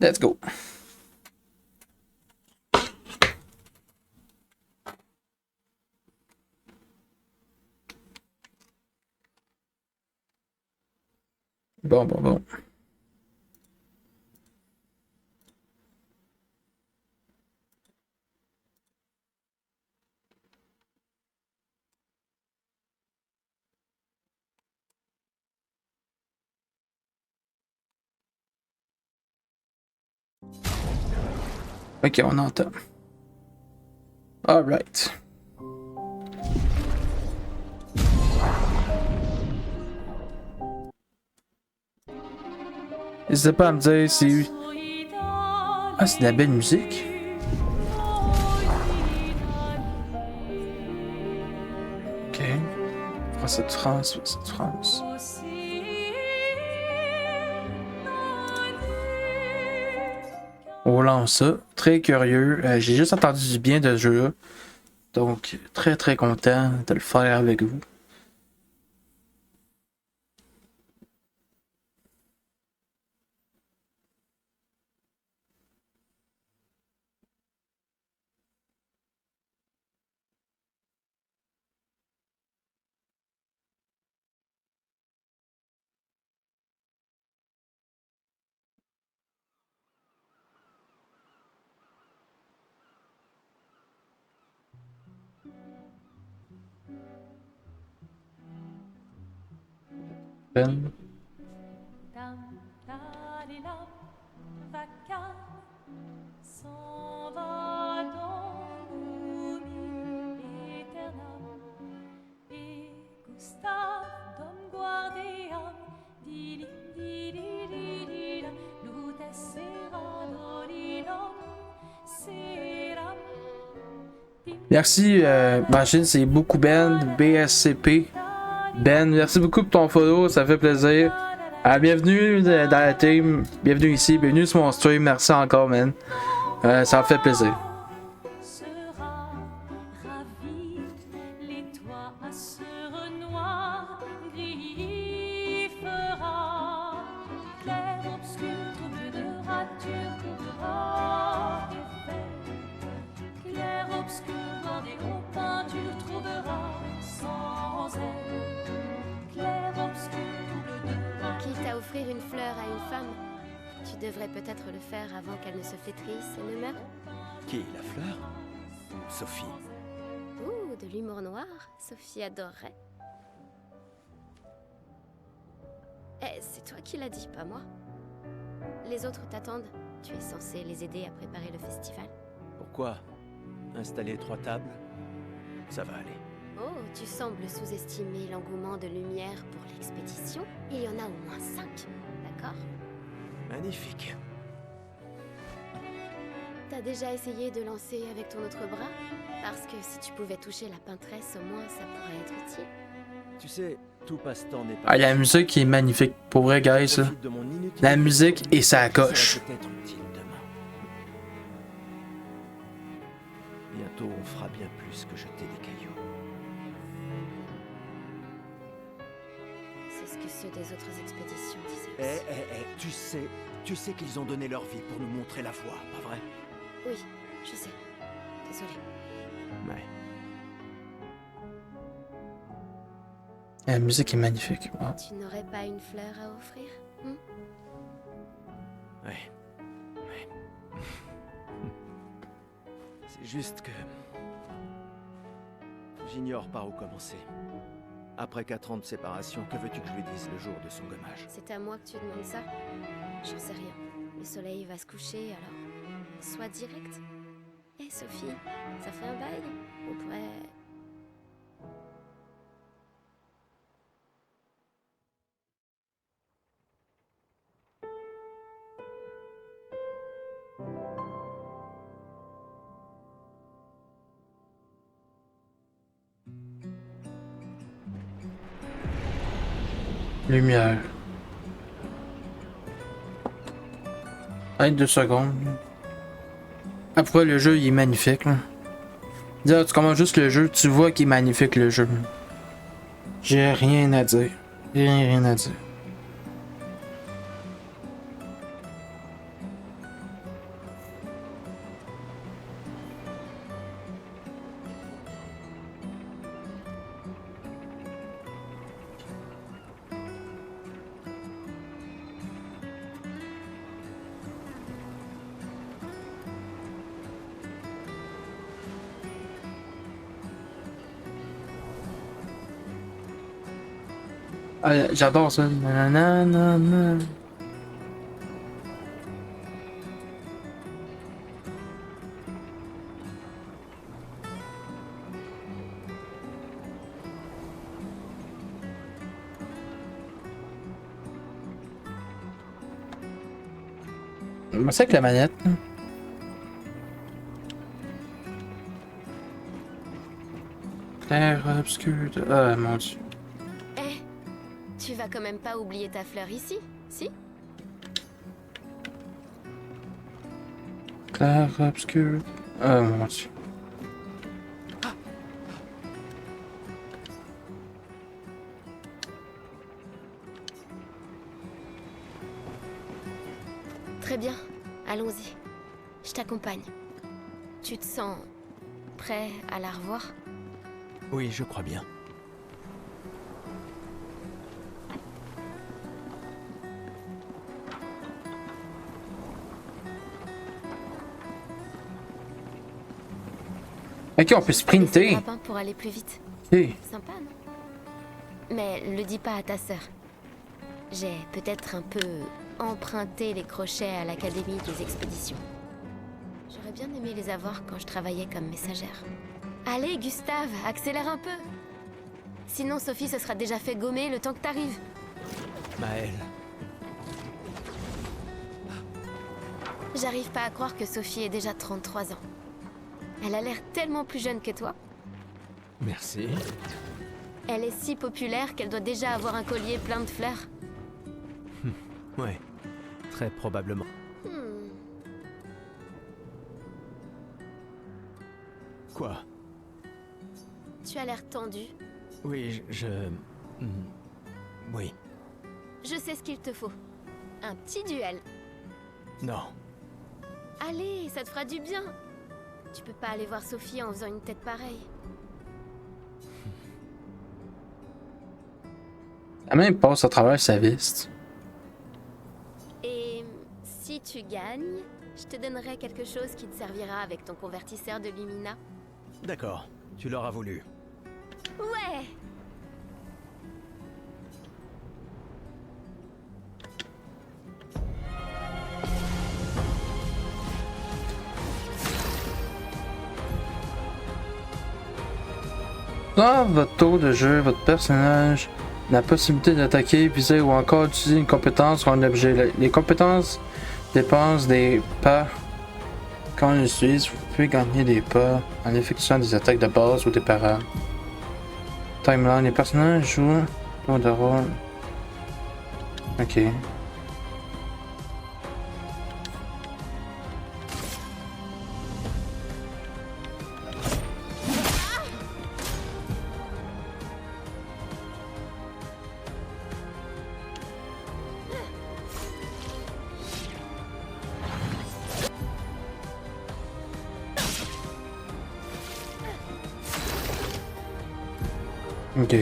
Let's go. Bon. Ok, on entend. Alright. N'hésitez pas à me dire si... Ah, c'est de la belle musique. Ok. Français de France, Français de France. On lance ça. Très curieux. J'ai juste entendu du bien de ce jeu-là. Donc, très content de le faire avec vous. Ben. Merci, machine, c'est beaucoup Ben, BSCP. Ben, merci beaucoup pour ton follow, ça fait plaisir. Bienvenue dans la team, bienvenue ici, bienvenue sur mon stream, merci encore, man. Ça me fait plaisir. Tu devrais peut-être le faire avant qu'elle ne se flétrisse et ne meure. Qui, la fleur? Sophie. Ouh, de l'humour noir. Sophie adorerait. Eh, c'est toi qui l'as dit, pas moi. Les autres t'attendent. Tu es censé les aider à préparer le festival. Pourquoi? Installer 3 tables? Ça va aller. Oh, tu sembles sous-estimer l'engouement de lumière pour l'expédition. Il y en a au moins 5, d'accord? Magnifique. T'as déjà essayé de lancer avec ton autre bras? Parce que si tu pouvais toucher la peintresse, au moins ça pourrait être utile. Tu sais, tout passe-temps n'est pas... Ah, la musique est magnifique, pour vrai, guys. Là. La musique et ça coche. Peut-être utile demain. Bientôt, on fera bien plus que jeter des cailloux. C'est ce que ceux des autres expéditions disaient aussi. Tu sais qu'ils ont donné leur vie pour nous montrer la voie, pas vrai? Oui, je sais. Désolée. Ouais. La musique est magnifique. Wow. Tu n'aurais pas une fleur à offrir? Ouais. C'est juste que... j'ignore par où commencer. Après 4 ans de séparation, que veux-tu que je lui dise le jour de son gommage? C'est à moi que tu demandes ça? J'en sais rien. Le soleil va se coucher, alors... sois direct. Hé, Sophie, ça fait un bail? On pourrait... Lumière. 2 secondes. Après, le jeu, il est magnifique. Là. Dire, tu commences juste le jeu, tu vois qu'il est magnifique, le jeu. J'ai rien à dire. Rien à dire. Ah, j'adore ça. Nanana. Mais c'est avec la manette. Terre obscure. Ah mon dieu. Eh, tu vas quand même pas oublier ta fleur ici, si? Terre obscure. Ah mon dieu. Très bien, allons-y. Je t'accompagne. Tu te sens prêt à la revoir? Oui, je crois bien. Ok, on peut C'est sprinter. le grappin pour aller plus vite. Ok. Sympa, non? Mais le dis pas à ta sœur. J'ai peut-être un peu emprunté les crochets à l'Académie des expéditions. J'aurais bien aimé les avoir quand je travaillais comme messagère. Allez, Gustave, accélère un peu. Sinon, Sophie se sera déjà fait gommer le temps que t'arrives. Maëlle, J'arrive pas à croire que Sophie ait déjà 33 ans. Elle a l'air tellement plus jeune que toi. merci. Elle est si populaire qu'elle doit déjà avoir un collier plein de fleurs. Ouais, très probablement. Hmm. Quoi? Tu as l'air tendu. Oui, Oui. Je sais ce qu'il te faut. Un petit duel. Non. Allez, ça te fera du bien. Tu peux pas aller voir Sophie en faisant une tête pareille. La main passe à travers sa veste. Et si tu gagnes, je te donnerai quelque chose qui te servira avec ton convertisseur de Lumina. D'accord, tu l'auras voulu. Ouais! Dans votre tour de jeu, votre personnage a la possibilité d'attaquer, viser ou encore d'utiliser une compétence ou un objet. Les compétences dépensent des pas. Quand on les utilise, vous pouvez gagner des pas en effectuant des attaques de base ou des parades. Timeline, les personnages jouent tour de rôle. Ok. Ok.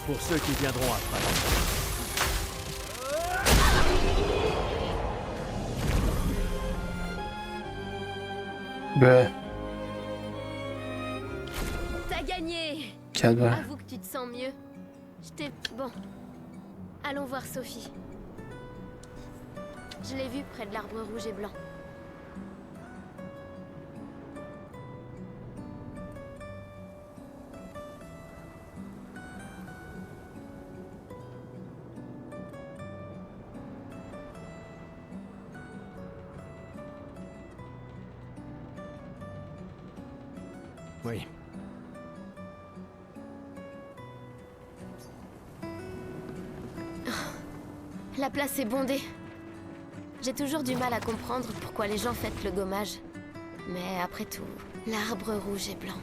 Pour ceux qui viendront après. Bah, T'as gagné! calvaire. Avoue que tu te sens mieux. Je t'ai... Bon. Allons voir Sophie. Je l'ai vue près de l'arbre rouge et blanc. Oui. La place est bondée. J'ai toujours du mal à comprendre pourquoi les gens fêtent le gommage. Mais après tout, l'arbre rouge et blanc.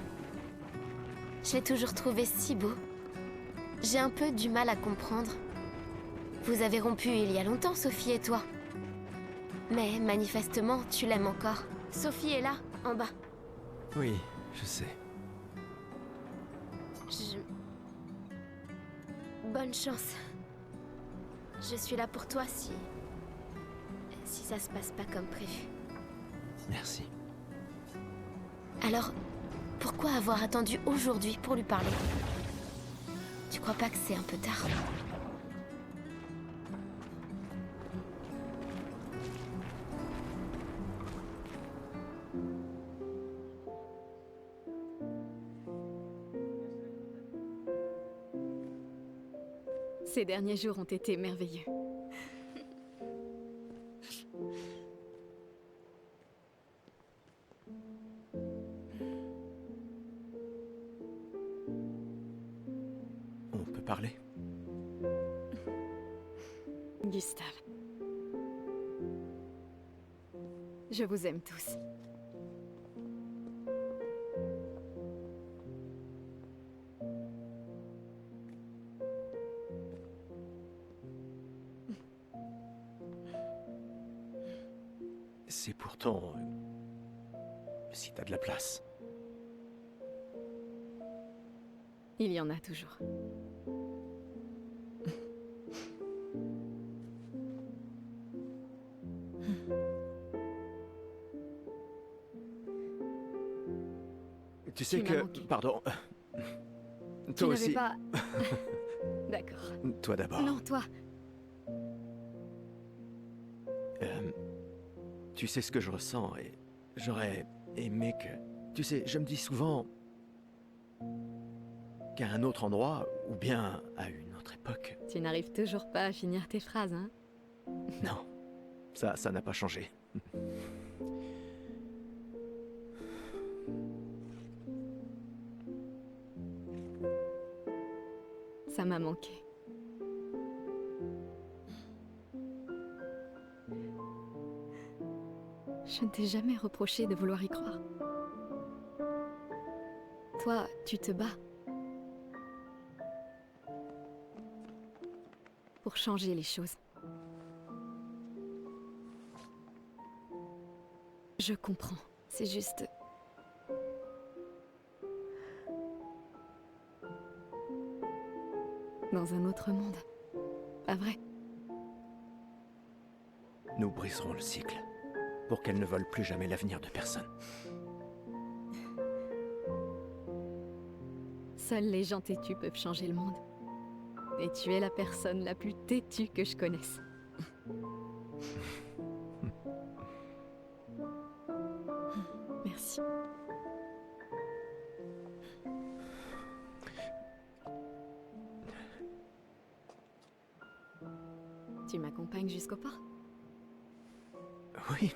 Je l'ai toujours trouvé si beau. J'ai un peu du mal à comprendre. Vous avez rompu il y a longtemps, Sophie et toi. Mais manifestement, tu l'aimes encore. Sophie est là, en bas. Oui, je sais. Bonne chance. Je suis là pour toi si ça se passe pas comme prévu. Merci. Alors, pourquoi avoir attendu aujourd'hui pour lui parler? Tu crois pas que c'est un peu tard? Ces derniers jours ont été merveilleux. On peut parler? Gustave. Je vous aime tous. C'est pourtant... si t'as de la place. Il y en a toujours. Tu sais Tu m'as que... manqué. Pardon. Tu Toi n'avais aussi. pas... D'accord. Toi d'abord. Non, toi. Tu sais ce que je ressens et j'aurais aimé que... Tu sais, je me dis souvent qu'à un autre endroit, ou bien à une autre époque. Tu n'arrives toujours pas à finir tes phrases, hein? Non, ça n'a pas changé. Ça m'a manqué. Je ne t'ai jamais reproché de vouloir y croire. Toi, tu te bats. Pour changer les choses. Je comprends. C'est juste... Dans un autre monde. Pas vrai? Nous briserons le cycle, pour qu'elle ne vole plus jamais l'avenir de personne. Seuls les gens têtus peuvent changer le monde. Et tu es la personne la plus têtue que je connaisse. Merci. Tu m'accompagnes jusqu'au port? Oui.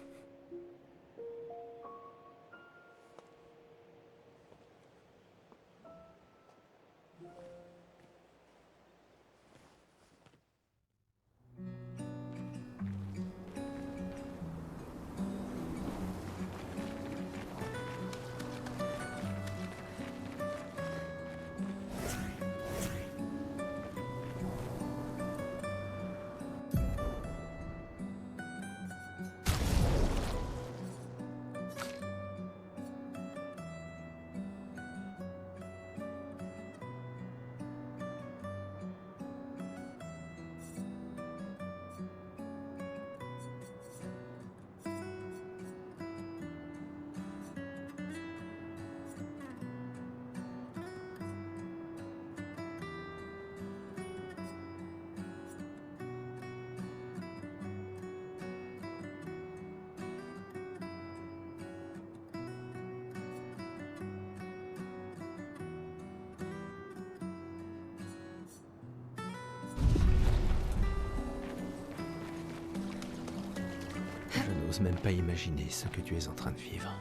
Je n'ose même pas imaginer ce que tu es en train de vivre.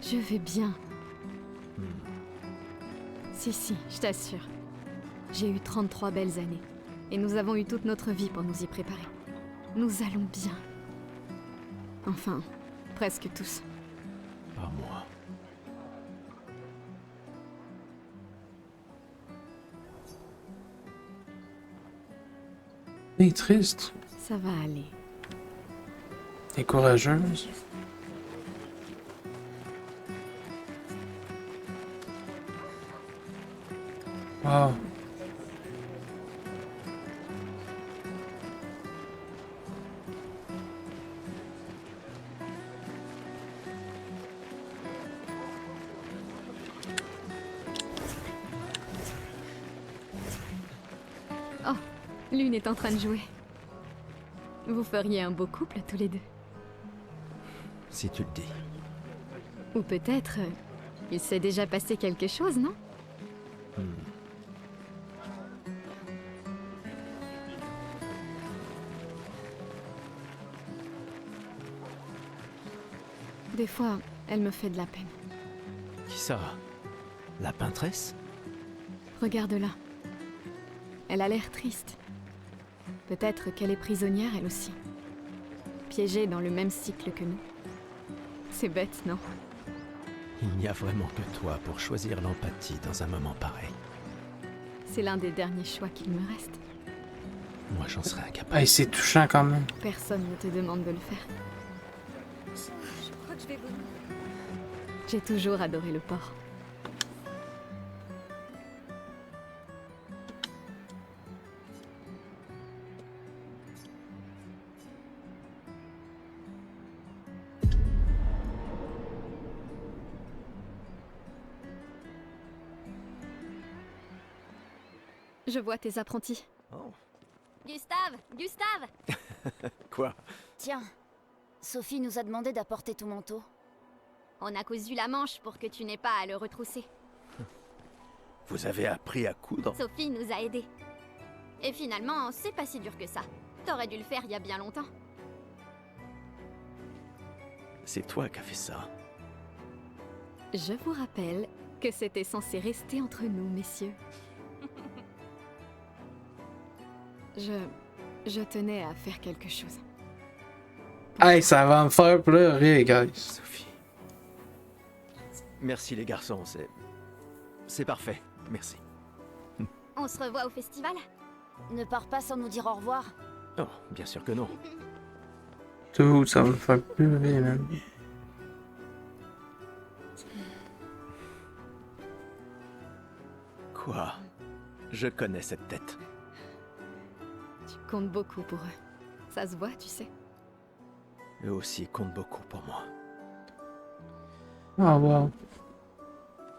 Je vais bien. Si, je t'assure. J'ai eu 33 belles années. Et nous avons eu toute notre vie pour nous y préparer. Nous allons bien. Enfin, presque tous. Pas moi. T'es triste. Ça va aller. T'es courageuse. Wow. Oh, Lune est en train de jouer. Vous feriez un beau couple tous les deux. Si tu le dis. Ou peut-être, il s'est déjà passé quelque chose, non? Des fois, elle me fait de la peine. Qui ça? La peintresse? Regarde-la. Elle a l'air triste. Peut-être qu'elle est prisonnière, elle aussi. Piégée dans le même cycle que nous. C'est bête, non? Il n'y a vraiment que toi pour choisir l'empathie dans un moment pareil. C'est l'un des derniers choix qu'il me reste. Moi, j'en serais incapable. Hey, c'est touchant quand même. Personne ne te demande de le faire. Je crois que je vais vomir. J'ai toujours adoré le porc. Je vois tes apprentis. Oh. Gustave! Gustave! Quoi? Tiens, Sophie nous a demandé d'apporter ton manteau. On a cousu la manche pour que tu n'aies pas à le retrousser. Vous avez appris à coudre? Sophie nous a aidés. Et finalement, c'est pas si dur que ça. T'aurais dû le faire il y a bien longtemps. C'est toi qui as fait ça. Je vous rappelle que c'était censé rester entre nous, messieurs. Je tenais à faire quelque chose. Hey, ça va me faire pleurer, guys. Sophie. Merci les garçons, c'est parfait. Merci. On se revoit au festival? Ne pars pas sans nous dire au revoir. Oh, bien sûr que non. Tout, ça va me faire pleurer, man. Quoi? Je connais cette tête. Tu comptes beaucoup pour eux. Ça se voit, tu sais. Eux aussi comptent beaucoup pour moi. Oh, wow.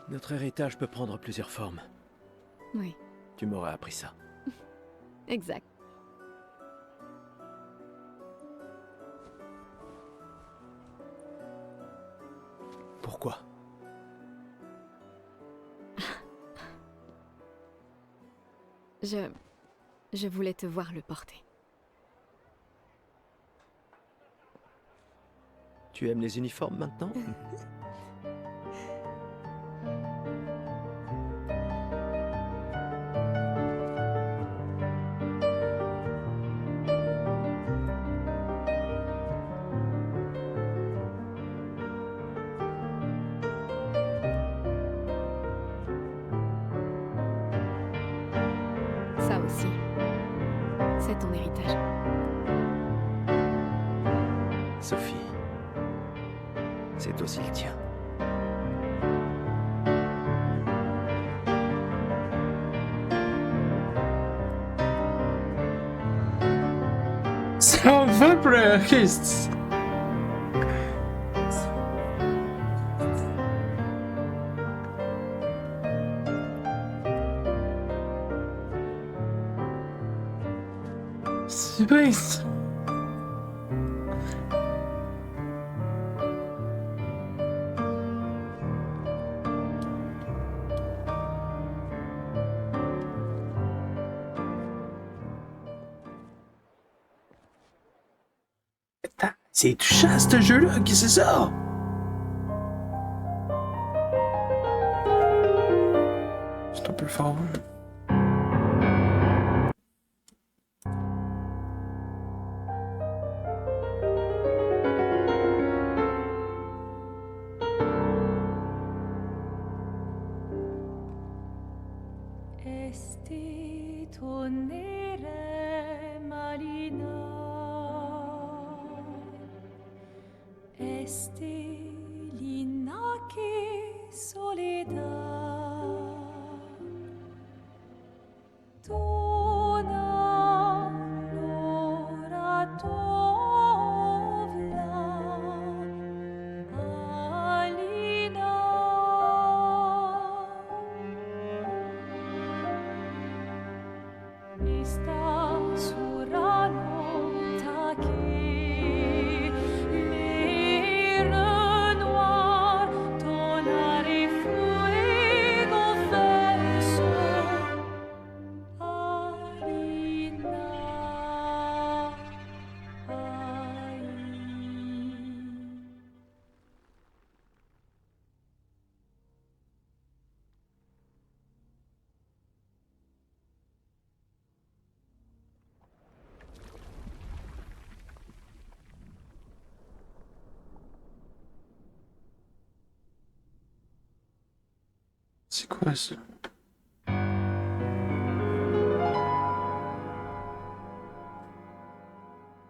Notre héritage peut prendre plusieurs formes. Oui, Tu m'aurais appris ça. exact. Pourquoi? Je voulais te voir le porter. Tu aimes les uniformes maintenant? Ça aussi, c'est ton héritage. Sophie, c'est aussi le tien. Ça me fait pleurer, c'est... C'est bien, ça. Attends, c'est touchant ce jeu-là, qu'est-ce que c'est ça? C'est un peu fort. Hein? tornerem Alina. Estelina che soledad. Dona l'ora tovla, Alina. Esta surano taquet, les renoirs, tonnerre fuego verso, Alina, ay. C'est quoi ça?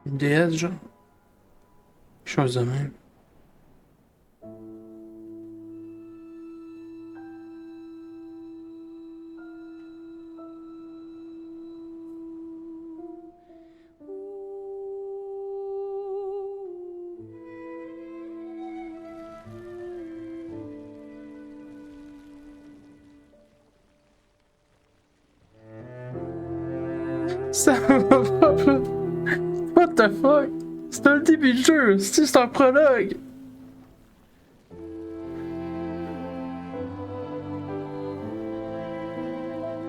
Une déesse, genre? Quelque chose de même. Ça va pas. What the fuck? C'est un début de jeu, c'est un prologue.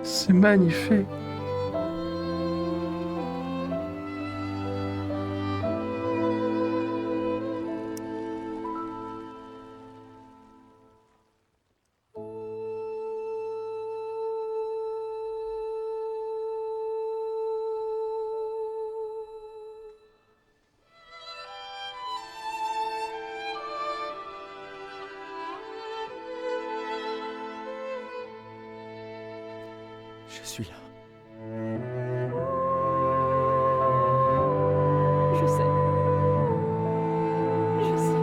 C'est magnifique. Je suis là. Je sais. Je sais.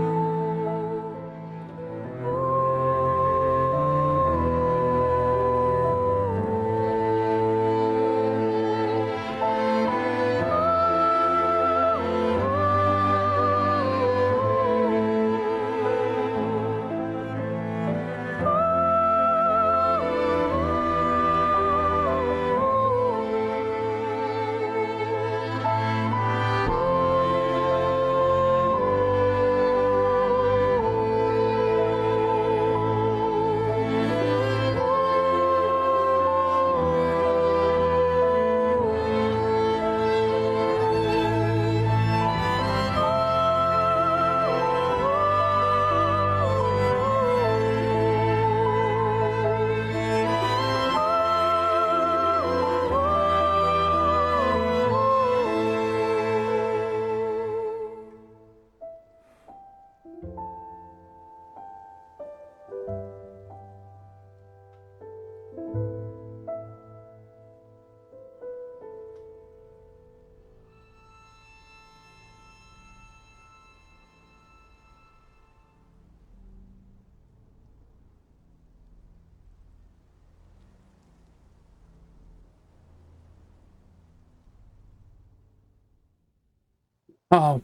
Oh,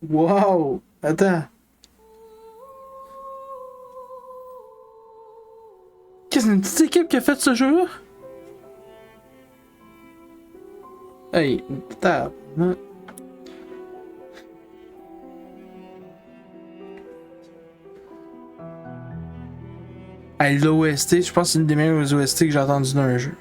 wow! Attends. Qu'est-ce que c'est une petite équipe qui a fait ce jeu-là? Hey, attends. Hey, l'OST, je pense que c'est une des meilleures OST que j'ai entendues dans un jeu.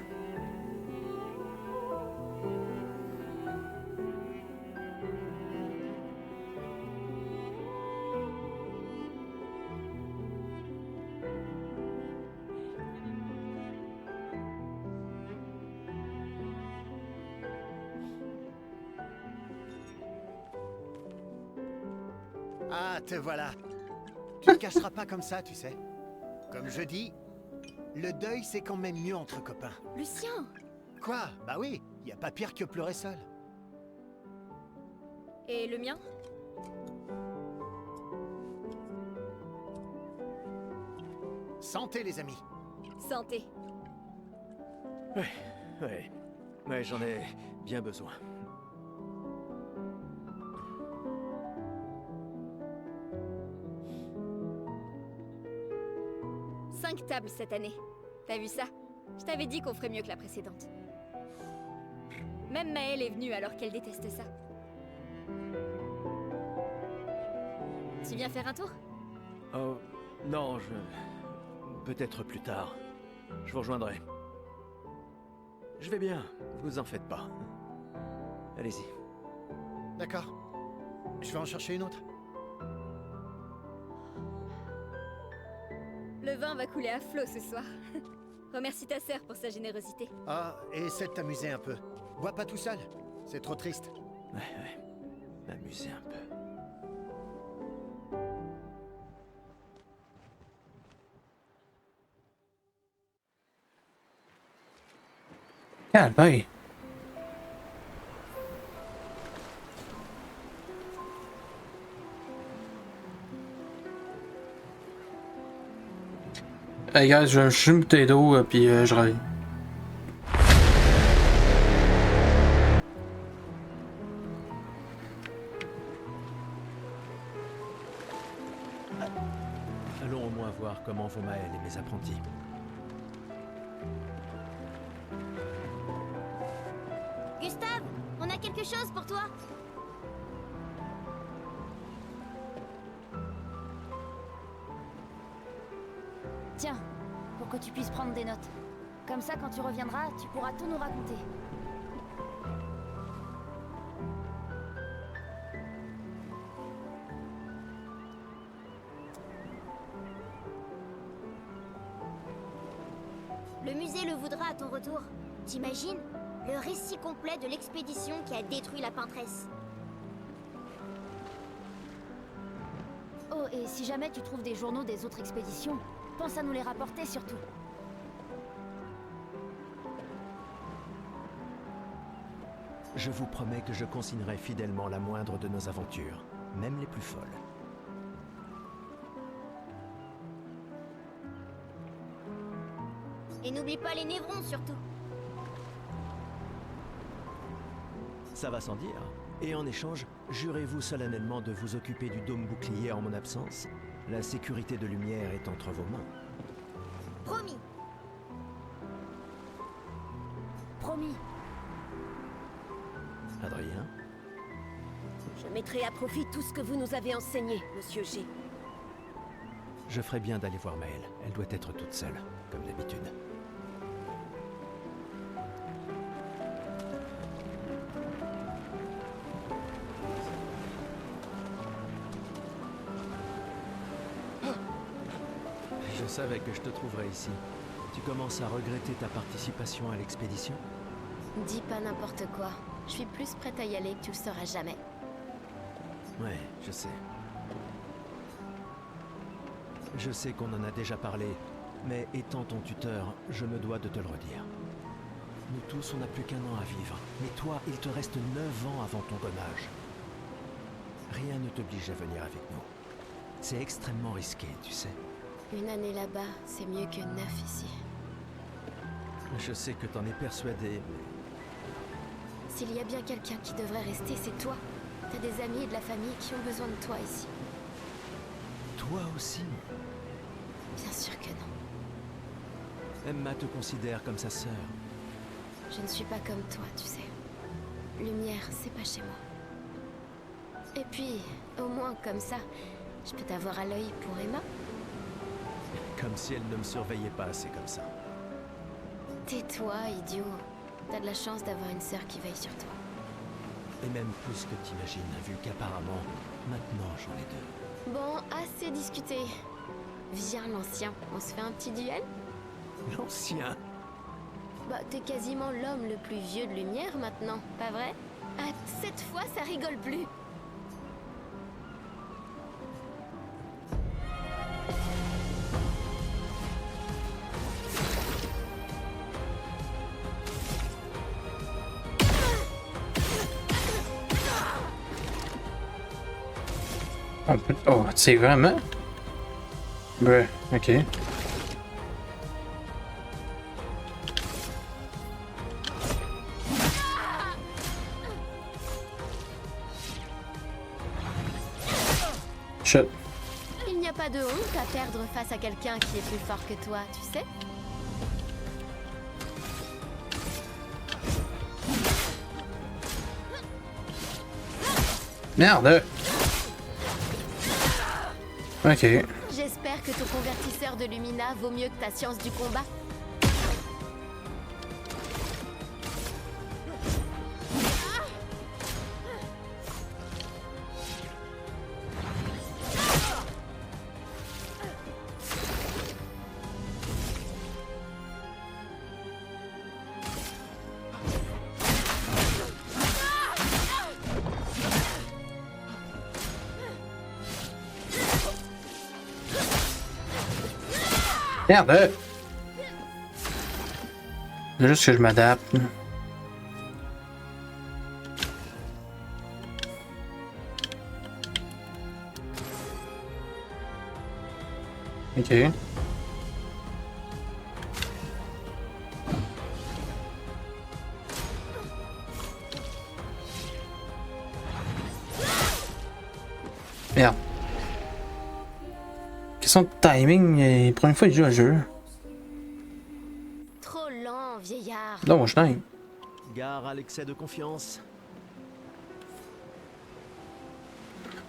Ah, te voilà. Tu ne cacheras pas comme ça, tu sais. Comme je dis, le deuil c'est quand même mieux entre copains. Lucien, Quoi? Bah oui, y a pas pire que pleurer seul. Et le mien? Santé, les amis. Santé. Ouais, j'en ai bien besoin. Cinq tables cette année. T'as vu ça? Je t'avais dit qu'on ferait mieux que la précédente. Même Maëlle est venue alors qu'elle déteste ça. Tu viens faire un tour? Oh, non, peut-être plus tard. Je vous rejoindrai. Je vais bien, vous en faites pas. Allez-y. D'accord. Je vais en chercher une autre. Le vin va couler à flot ce soir. Remercie ta sœur pour sa générosité. Ah, et essaie de t'amuser un peu. Bois pas tout seul. C'est trop triste. Ouais. M'amuser un peu. Calvaire. Hey guys, je vais me chercher une bouteille d'eau, puis je reviens. Allons au moins voir comment vont Maëlle et mes apprentis. Gustave, on a quelque chose pour toi. Tiens, pour que tu puisses prendre des notes. Comme ça, quand tu reviendras, tu pourras tout nous raconter. Le musée le voudra à ton retour. T'imagines? Le récit complet de l'expédition qui a détruit la peintresse. Oh, et si jamais tu trouves des journaux des autres expéditions, pense à nous les rapporter surtout. Je vous promets que je consignerai fidèlement la moindre de nos aventures, même les plus folles. Et n'oublie pas les névrons surtout. Ça va sans dire. Et en échange, jurez-vous solennellement de vous occuper du dôme bouclier en mon absence? La sécurité de Lumière est entre vos mains. Promis. Promis. Adrien? Je mettrai à profit tout ce que vous nous avez enseigné, monsieur G. Je ferais bien d'aller voir Maëlle. Elle doit être toute seule, comme d'habitude. Je savais que je te trouverais ici. Tu commences à regretter ta participation à l'expédition? Dis pas n'importe quoi. Je suis plus prête à y aller que tu le seras jamais. Ouais, je sais. Je sais qu'on en a déjà parlé, mais étant ton tuteur, je me dois de te le redire. Nous tous, on n'a plus qu'un an à vivre. Mais toi, il te reste 9 ans avant ton gommage. Rien ne t'oblige à venir avec nous. C'est extrêmement risqué, tu sais. Une année là-bas, c'est mieux que 9 ici. Je sais que t'en es persuadé, mais... S'il y a bien quelqu'un qui devrait rester, c'est toi. T'as des amis et de la famille qui ont besoin de toi ici. Toi aussi? Bien sûr que non. Emma te considère comme sa sœur. Je ne suis pas comme toi, tu sais. Lumière, c'est pas chez moi. Et puis, au moins comme ça, je peux t'avoir à l'œil pour Emma. Comme si elle ne me surveillait pas assez comme ça. Tais-toi, idiot. T'as de la chance d'avoir une sœur qui veille sur toi. Et même plus que t'imagines, vu qu'apparemment, maintenant j'en ai deux. Bon, assez discuté. Viens, l'ancien, on se fait un petit duel? L'ancien? Bah, t'es quasiment l'homme le plus vieux de Lumière maintenant, pas vrai? Ah, cette fois, ça rigole plus. Oh, c'est vraiment? Ouais, ok. Shit. Il n'y a pas de honte à perdre face à quelqu'un qui est plus fort que toi, tu sais? Merde! Ok. J'espère que ton convertisseur de Lumina vaut mieux que ta science du combat. Merde! C'est juste que je m'adapte. Ok. Merde. Question de timing, et première fois que je joue à jeu. Trop lent, vieillard. Non, je t'aime. Gare à l'excès de confiance.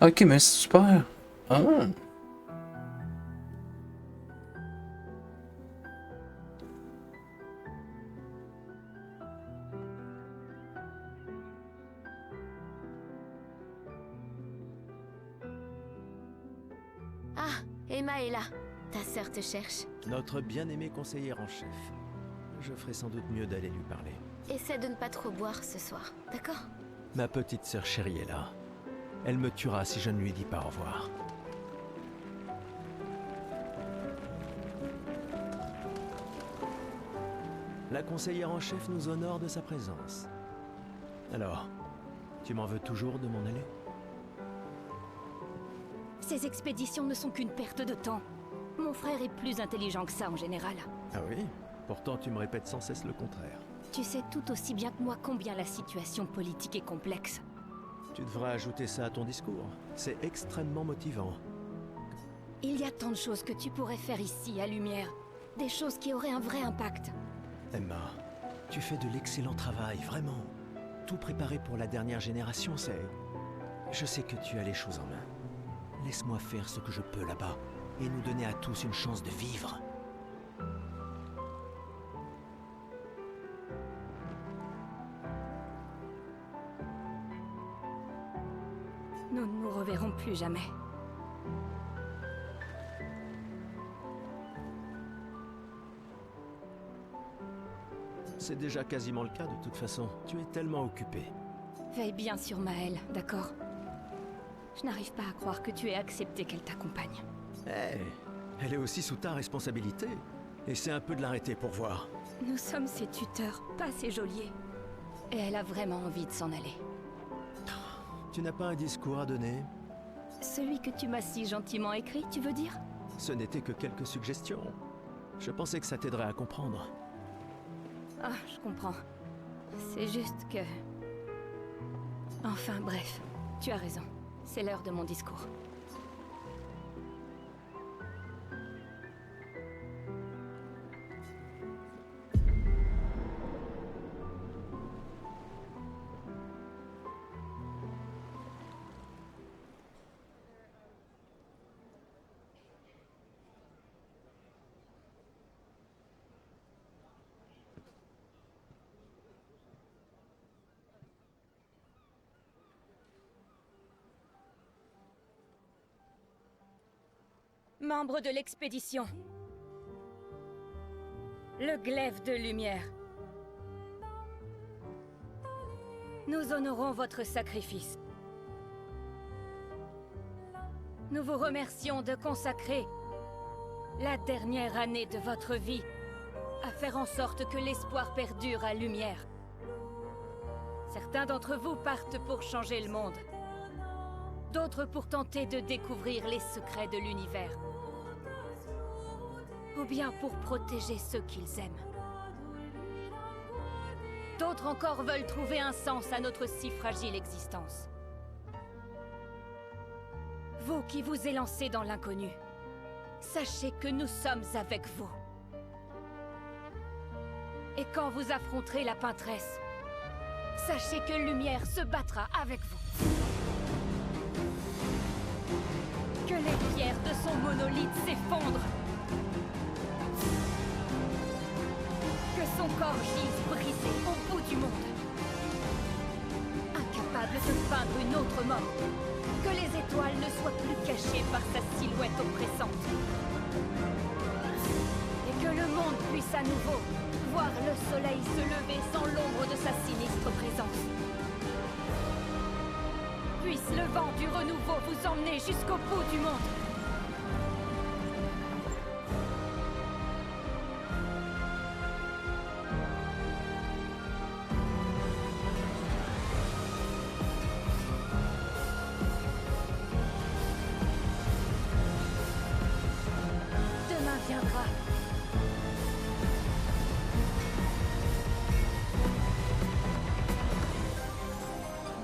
Ok, mais c'est super. Ah. Ah, Emma est là. Ta sœur te cherche. Notre bien-aimé conseiller en chef. Je ferai sans doute mieux d'aller lui parler. Essaie de ne pas trop boire ce soir, d'accord? Ma petite sœur chérie est là. Elle me tuera si je ne lui dis pas au revoir. La conseillère en chef nous honore de sa présence. Alors, tu m'en veux toujours de m'en aller? Ces expéditions ne sont qu'une perte de temps. Mon frère est plus intelligent que ça en général. Ah oui? Pourtant tu me répètes sans cesse le contraire. Tu sais tout aussi bien que moi combien la situation politique est complexe. Tu devrais ajouter ça à ton discours. C'est extrêmement motivant. Il y a tant de choses que tu pourrais faire ici, à Lumière. Des choses qui auraient un vrai impact. Emma, tu fais de l'excellent travail, vraiment. Tout préparé pour la dernière génération, c'est... Je sais que tu as les choses en main. Laisse-moi faire ce que je peux là-bas, et nous donner à tous une chance de vivre. Nous ne nous reverrons plus jamais. C'est déjà quasiment le cas de toute façon. Tu es tellement occupé. Veille bien sur Maëlle, d'accord? Je n'arrive pas à croire que tu aies accepté qu'elle t'accompagne. Eh, elle est aussi sous ta responsabilité. Essaie un peu de l'arrêter pour voir. Nous sommes ses tuteurs, pas ses geôliers. Et elle a vraiment envie de s'en aller. Tu n'as pas un discours à donner? Celui que tu m'as si gentiment écrit, tu veux dire? Ce n'était que quelques suggestions. Je pensais que ça t'aiderait à comprendre. Ah, je comprends. C'est juste que... Enfin, bref. Tu as raison. C'est l'heure de mon discours. Membres de l'expédition. Le glaive de lumière. Nous honorons votre sacrifice. Nous vous remercions de consacrer la dernière année de votre vie à faire en sorte que l'espoir perdure à lumière. Certains d'entre vous partent pour changer le monde. d'autres pour tenter de découvrir les secrets de l'univers, ou bien pour protéger ceux qu'ils aiment. D'autres encore veulent trouver un sens à notre si fragile existence. Vous qui vous élancez dans l'inconnu, sachez que nous sommes avec vous. Et quand vous affronterez la Peintresse, sachez que Lumière se battra avec vous. Que les pierres de son monolithe s'effondrent. Que son corps gise brisé au bout du monde. Incapable de feindre une autre mort. Que les étoiles ne soient plus cachées par sa silhouette oppressante. Et que le monde puisse à nouveau voir le soleil se lever sans l'ombre de sa sinistre présence. Puisse le vent du renouveau vous emmener jusqu'au bout du monde. Demain viendra.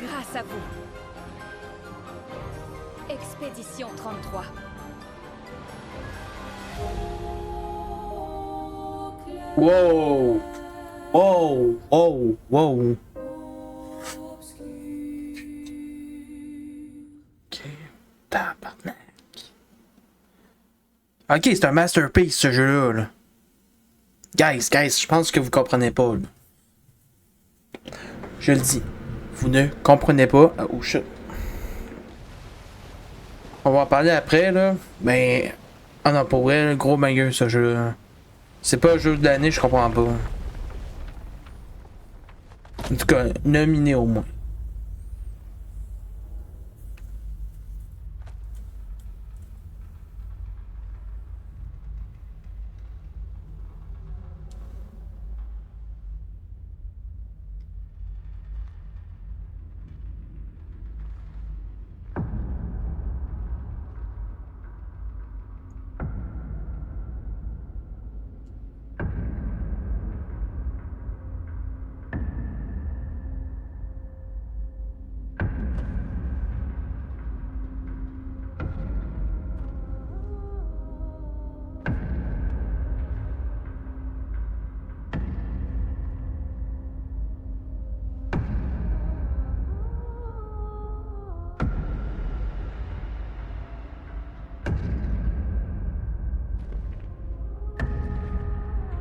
Grâce à vous. Expédition 33. Wow! Wow! Wow! Wow! Ok. Tabarnak. Ok, c'est un masterpiece ce jeu-là. Là. Guys, je pense que vous comprenez pas. Là. Je le dis. Vous ne comprenez pas. Oh shit. On va en parler après, là. Mais. Ah non, pour vrai, gros banger ce jeu-là. C'est pas un jeu de l'année, je comprends pas. En tout cas, nominé au moins.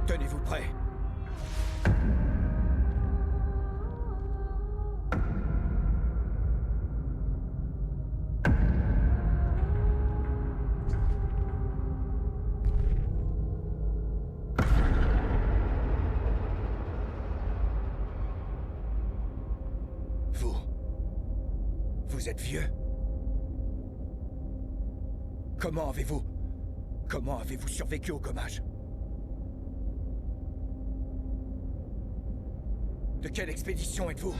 Tenez-vous prêts. Vous êtes vieux. Comment avez-vous survécu au gommage? De quelle expédition êtes-vous?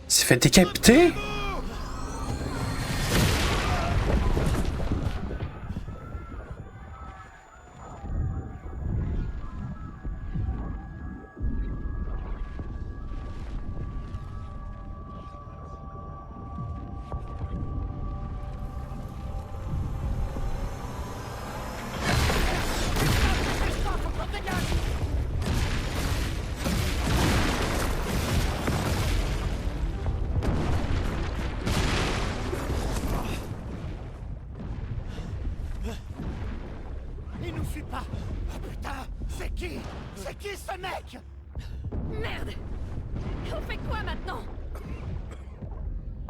Il s'est fait décapiter? Il nous suit pas. Oh putain, c'est qui? C'est qui ce mec? Merde! On fait quoi maintenant?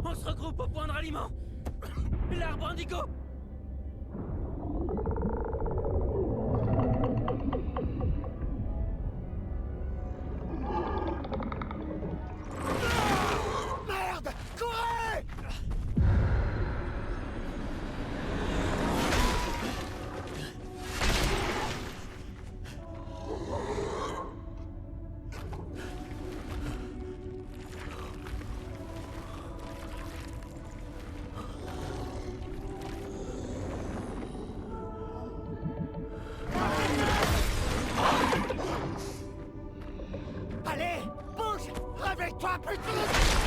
On se regroupe au point de ralliement. L'arbre indigo. Merde! Courez! Toi, petit!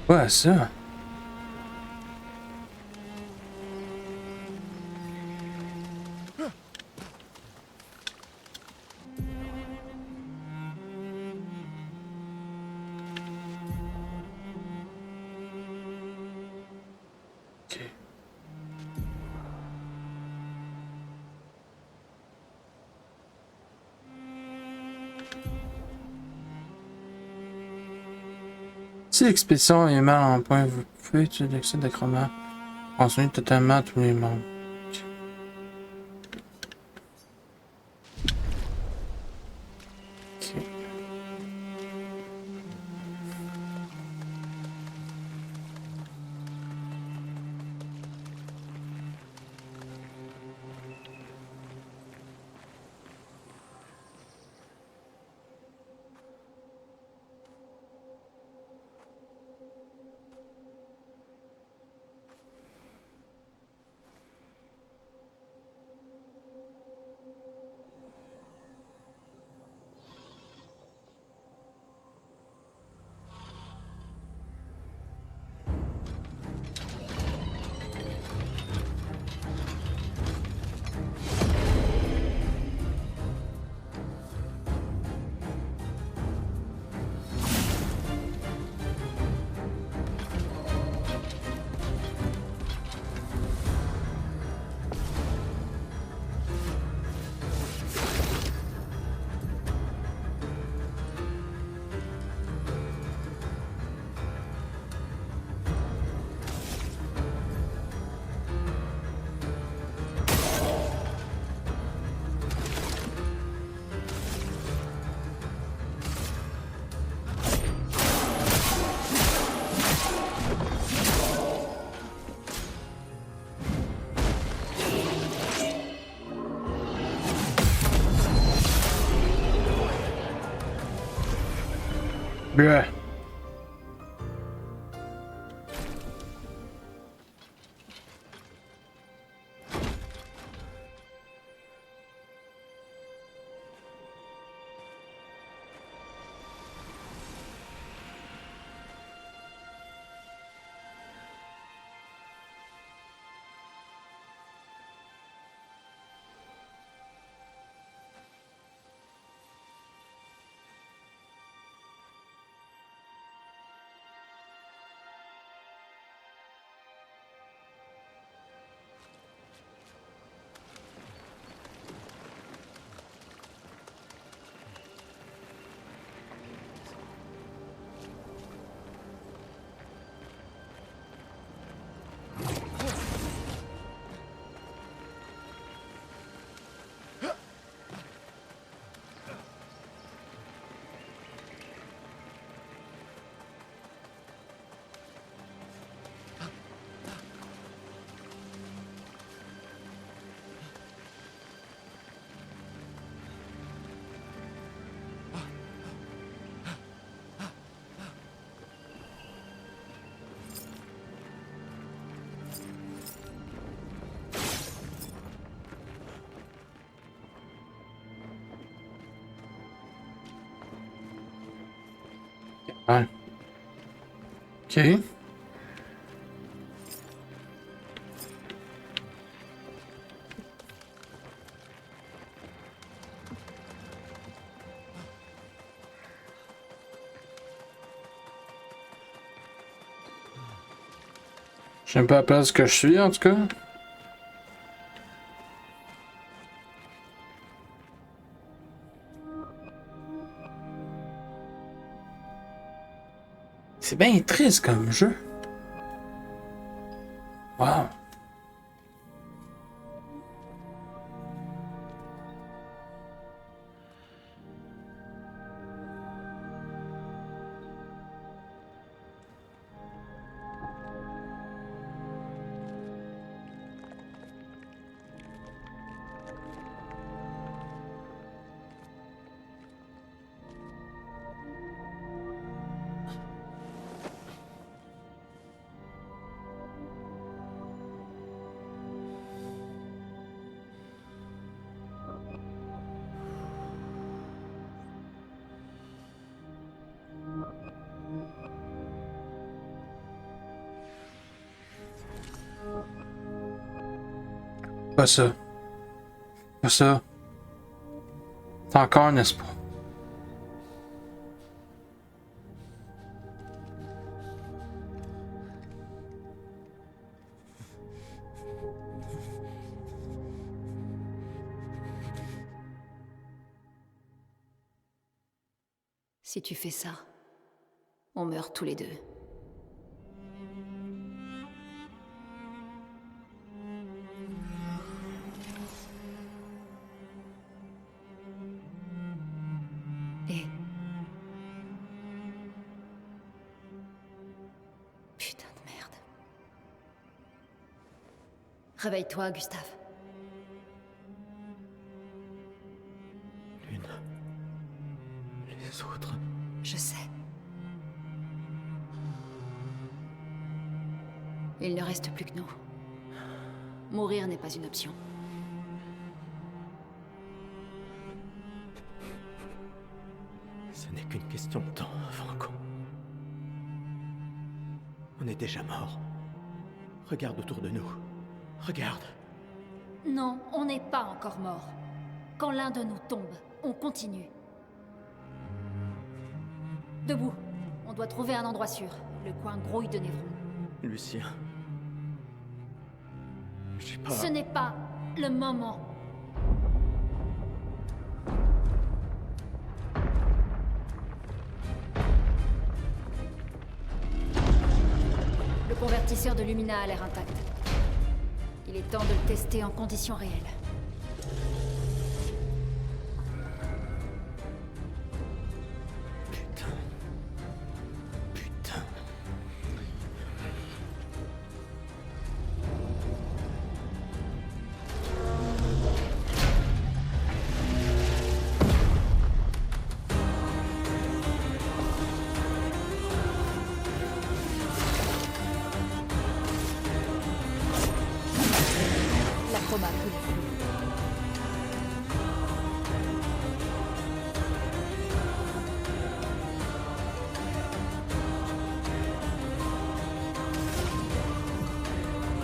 Quoi ça? Ok. Si l'expédition est mal en point, vous pouvez utiliser l'excès d'acromant. Ensuite, totalement tous les membres. Ok. Bruh. Ouais. Ok. J'aime pas la place que je suis en tout cas. C'est bien triste comme jeu. Wow. Pas ça. Pas ça. C'est encore un espoir. Si tu fais ça, on meurt tous les deux. Et... Putain de merde. Réveille-toi, Gustave. Lune. Les autres. Je sais. Il ne reste plus que nous. Mourir n'est pas une option. Ce n'est qu'une question de temps, Franco. On est déjà mort. Regarde autour de nous. Regarde. Non, on n'est pas encore mort. Quand l'un de nous tombe, on continue. Debout. On doit trouver un endroit sûr. Le coin grouille de Névron. Lucien. J'ai pas... Ce n'est pas le moment. Le convertisseur de Lumina a l'air intact. Il est temps de le tester en conditions réelles. Putain. Putain. La chroma coule.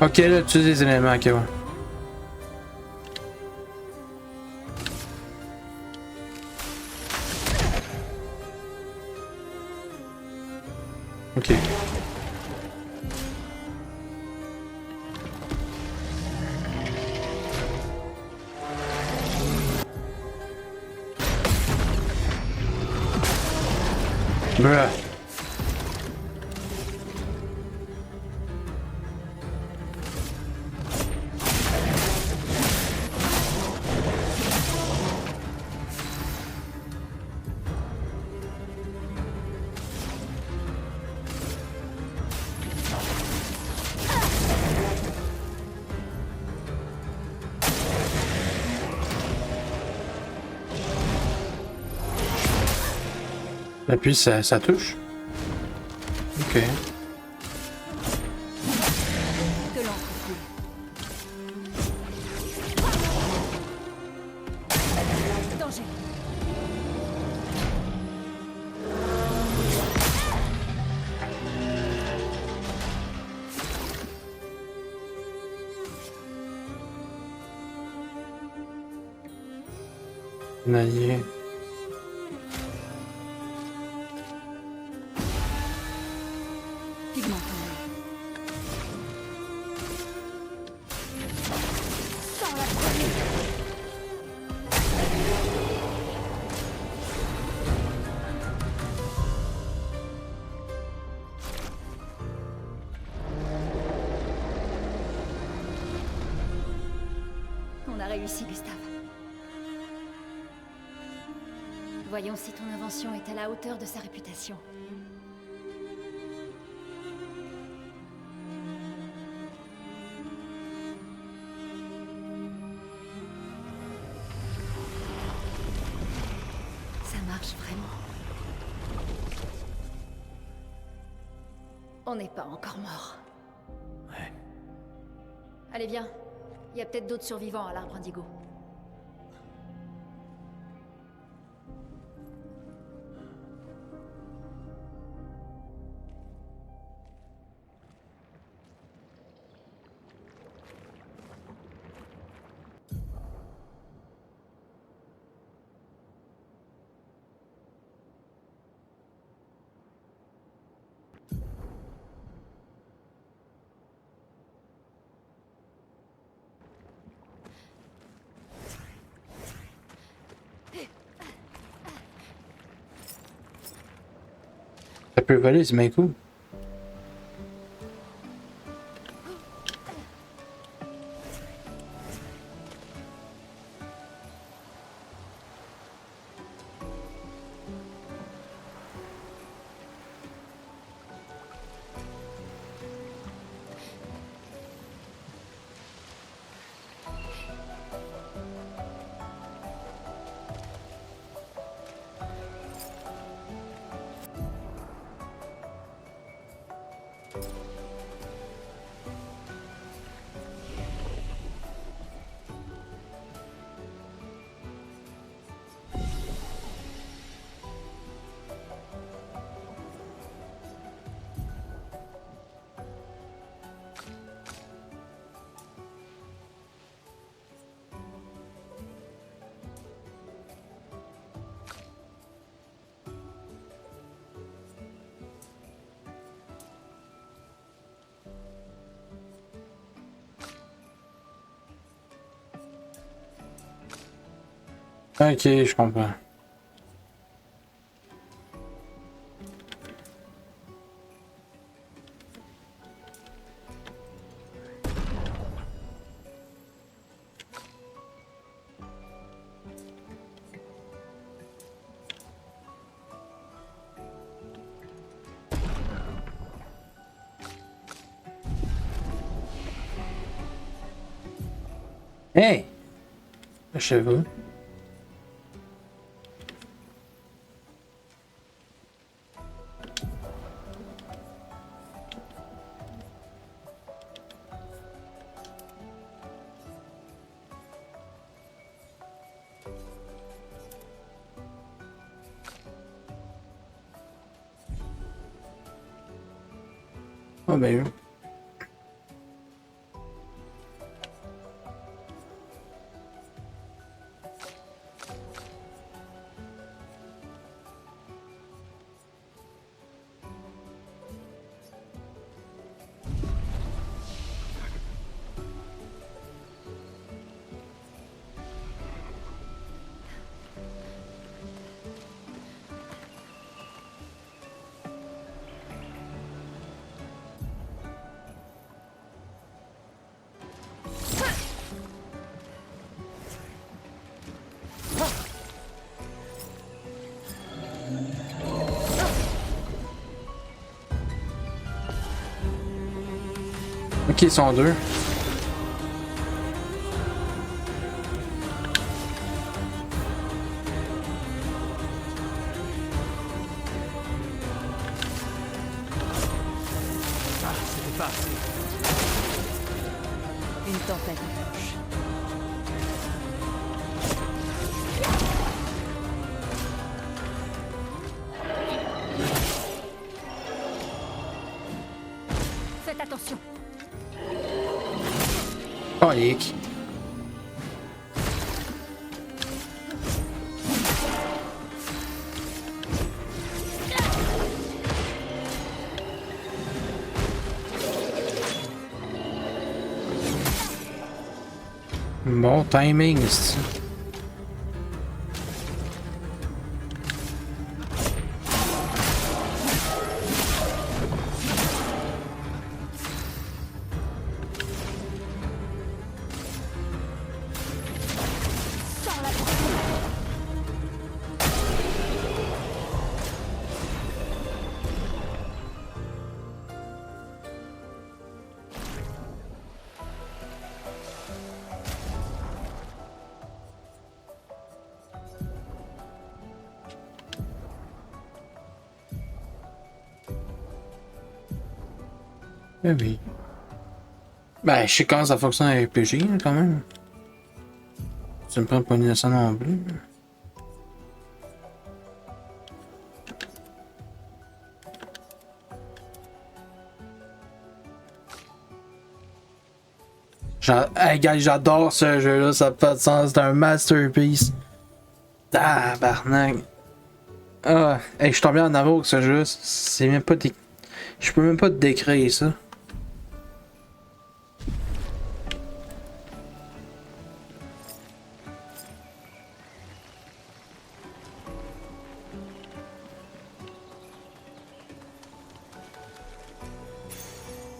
Ok, là, tu as des éléments, ok, ouais. Ok. Bruh. Et puis ça touche. Ok. Que l'encre coule. Danger. Un allié. Pigment ton œil. Sans la poignée. On a réussi, Gustave. Voyons si ton invention est à la hauteur de sa réputation. Ça marche vraiment. On n'est pas encore mort. Ouais. Allez, viens. Il y a peut-être d'autres survivants à l'arbre indigo. Ça peut voler, c'est bien cool. Ok, je comprends. Hey! Le cheveu. Oh ben. Ok, ils sont deux. Ah, c'était pas assez. Une tempête approche. Faites attention. Panique. Bon timing, c'est eh oui. Ben, je sais comment ça fonctionne avec RPG, là, quand même. Ça me prend pas innocent non plus. Hey, gars, j'adore ce jeu-là, ça fait de sens, c'est un masterpiece. Tabarnak. Ah, hey, je suis tombé en amour avec ce jeu, c'est même pas des... Je peux même pas te décrire ça.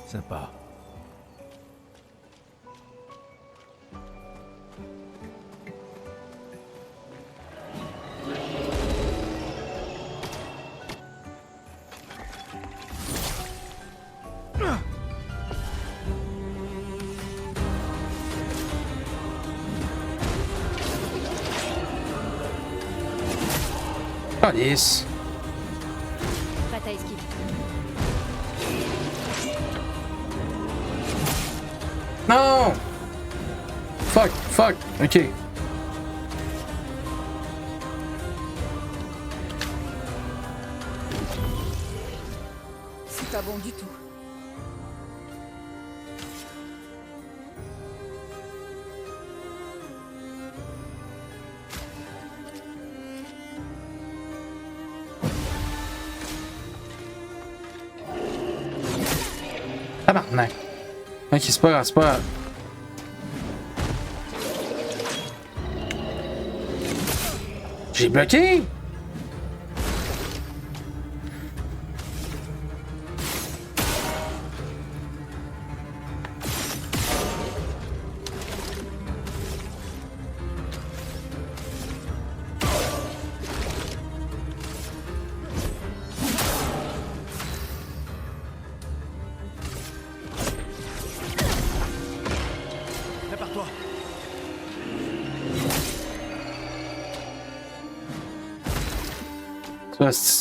Sympa. Alice. Prête à esquiver. Non! Fuck, fuck, ok. C'est pas bon du tout. Tabarnak. Ok, c'est pas grave, c'est pas grave. J'ai bloqué! Prépare-toi.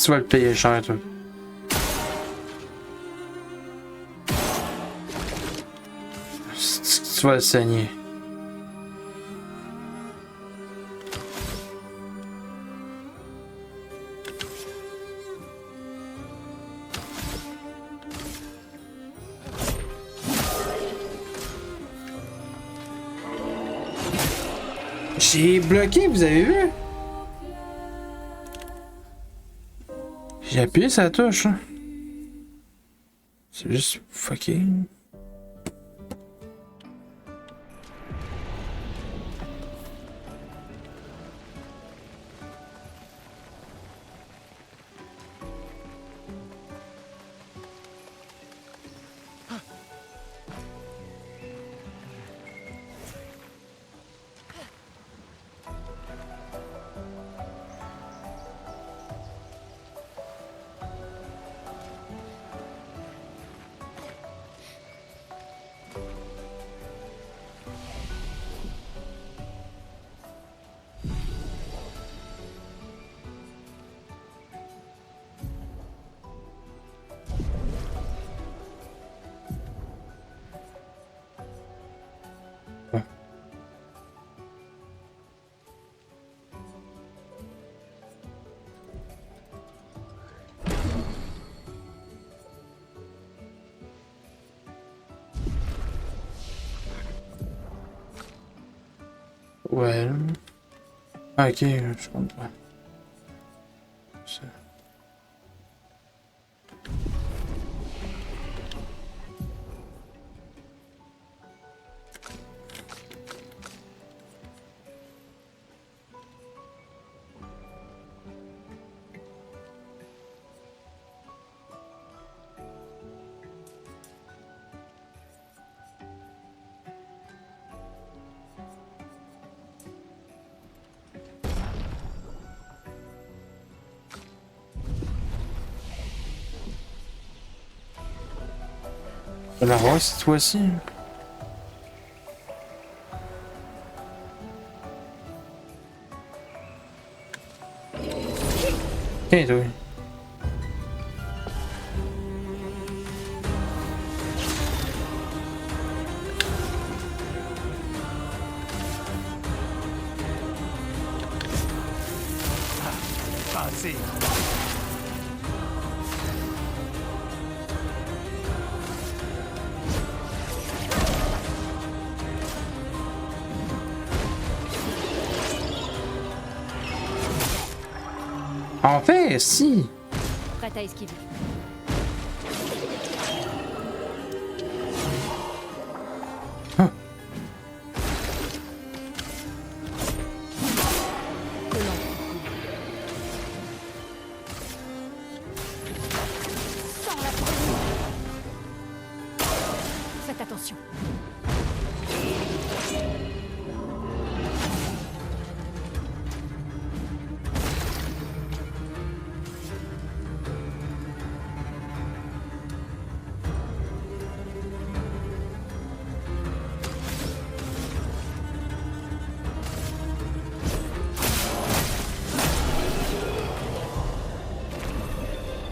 Tu vas le payer cher, toi. Tu vas le saigner. J'ai bloqué, vous avez vu? J'ai appuyé sur la touche. Hein. C'est juste fucking. Ouais. Ah, ok, je comprends. Ça. On va la voir cette fois-ci. Ok, toi. Passez. En fait, si. Prête à esquiver. Faites attention.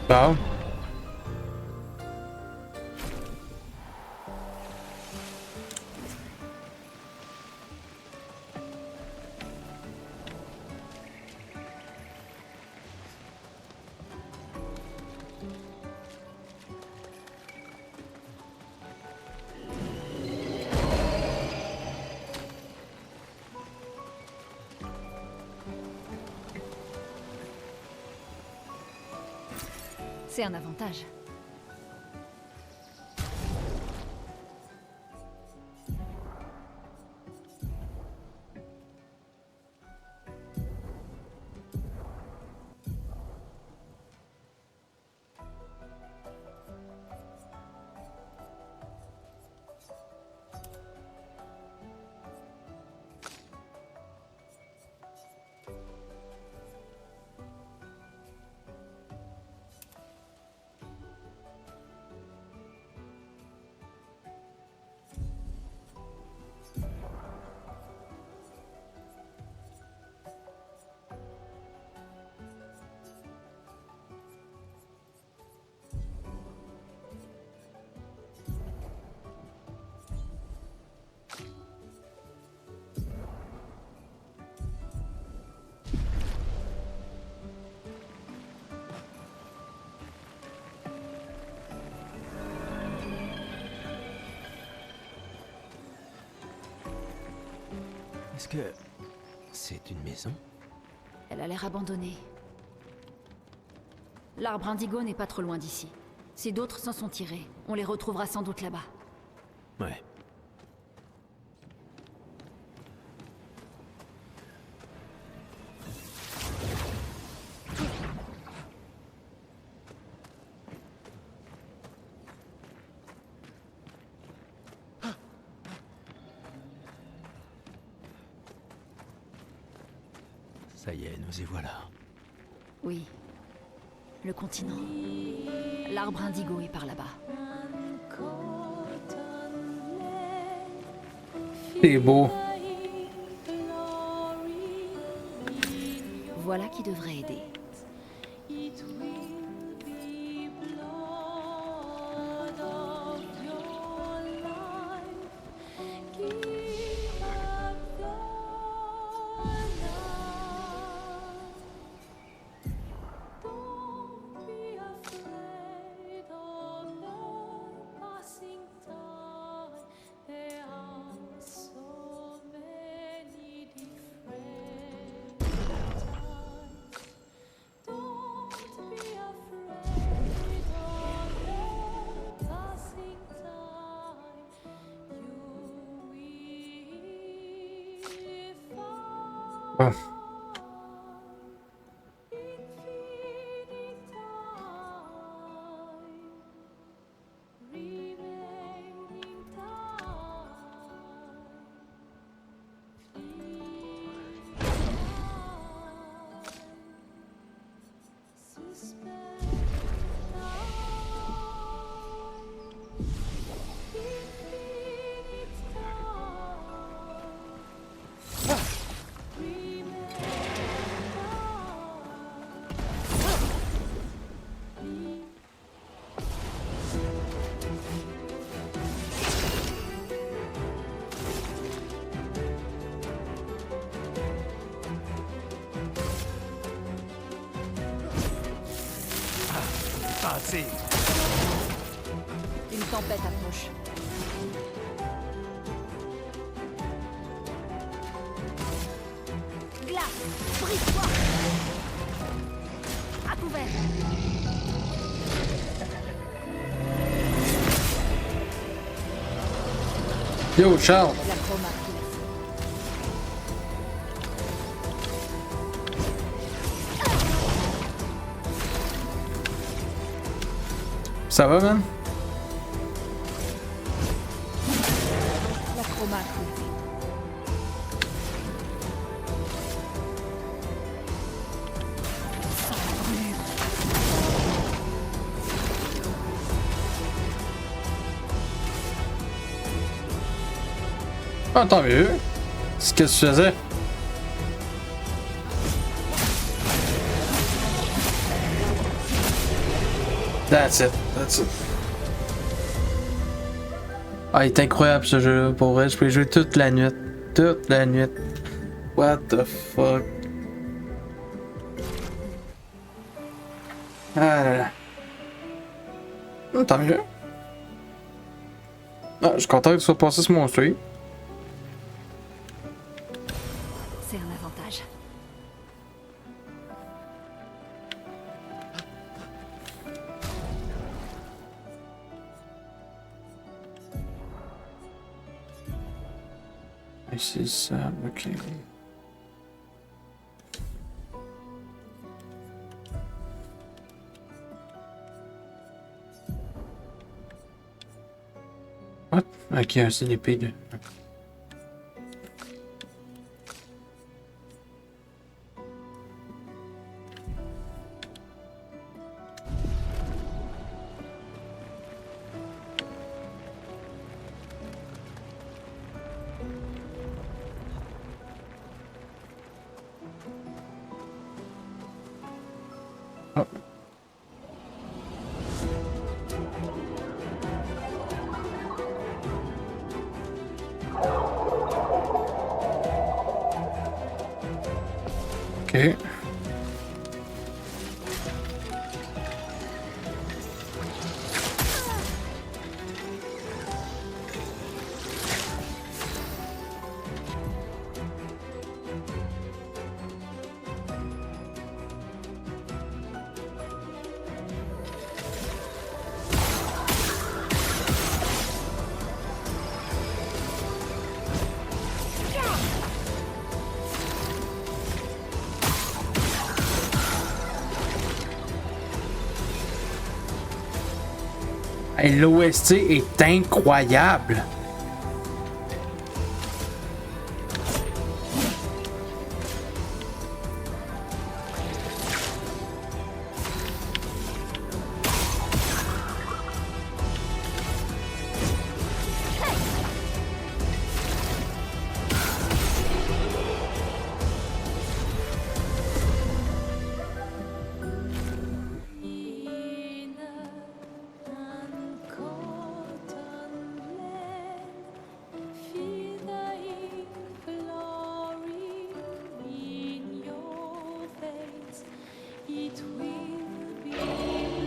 Bon. C'est un avantage. Est-ce que c'est une maison? Elle a l'air abandonnée. L'arbre indigo n'est pas trop loin d'ici. Si d'autres s'en sont tirés, on les retrouvera sans doute là-bas. Ouais. Ça y est, nous y voilà. Oui. Le continent. L'arbre indigo est par là-bas. C'est beau. Voilà qui devrait aider. Bon. Pas assez. Une tempête approche. Glace, brise-toi. À couvert. Yo, Charles! La chroma qui l'a Ça va, man? La chroma qui l'a Ah, tant mieux. Qu'est-ce que tu faisais? That's it. That's it. Ah, il est incroyable ce jeu, pour vrai. Je peux y jouer toute la nuit. Toute la nuit. What the fuck? Ah là là. Tant mieux. Ah, je suis content que tu sois passé sur mon stream. C'est un avantage. C'est ça, ok. What? Ok, un CDP de... Oh. Ok. Hey, l'OST est incroyable.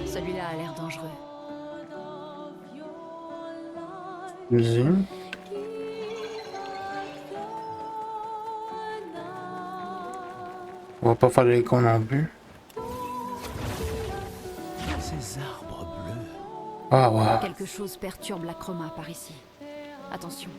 Celui-là a l'air dangereux. Vas-y. On va pas faire les cons non plus. Ces arbres bleus. Ah, wow. Quelque chose perturbe la chroma par ici. Attention.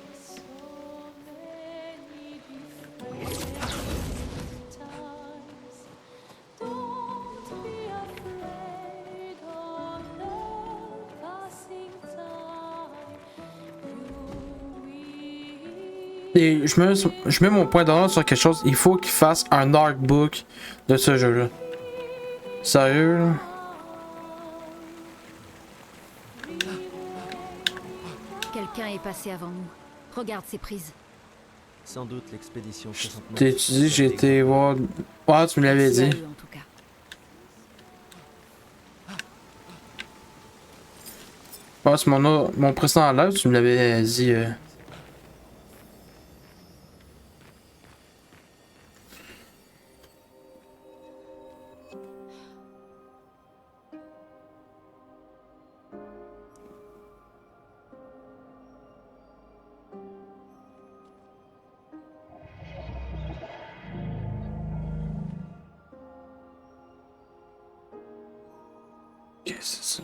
Et je mets mon point d'honneur sur quelque chose. Il faut qu'il fasse un artbook de ce jeu-là. Sérieux, là? Quelqu'un est passé avant nous. Regarde ces prises. Sans doute l'expédition 69. T'es dit, j'ai été voir. Ah, tu me l'avais dit. Seul, en tout cas. Ah, c'est mon précédent live, tu me l'avais dit. Ok, c'est ça.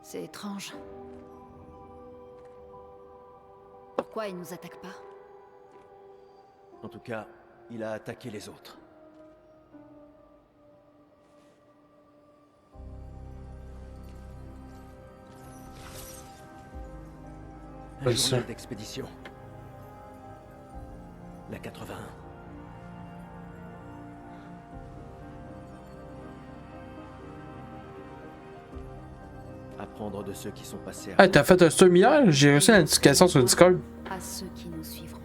C'est étrange. Pourquoi il nous attaque pas? En tout cas, il a attaqué les autres. Un Ouais, ça. journal d'expédition. La 81. Apprendre de ceux qui sont passés Ah, avant. t'as fait un stream hier? J'ai reçu la notification sur Discord. À ceux qui nous suivront.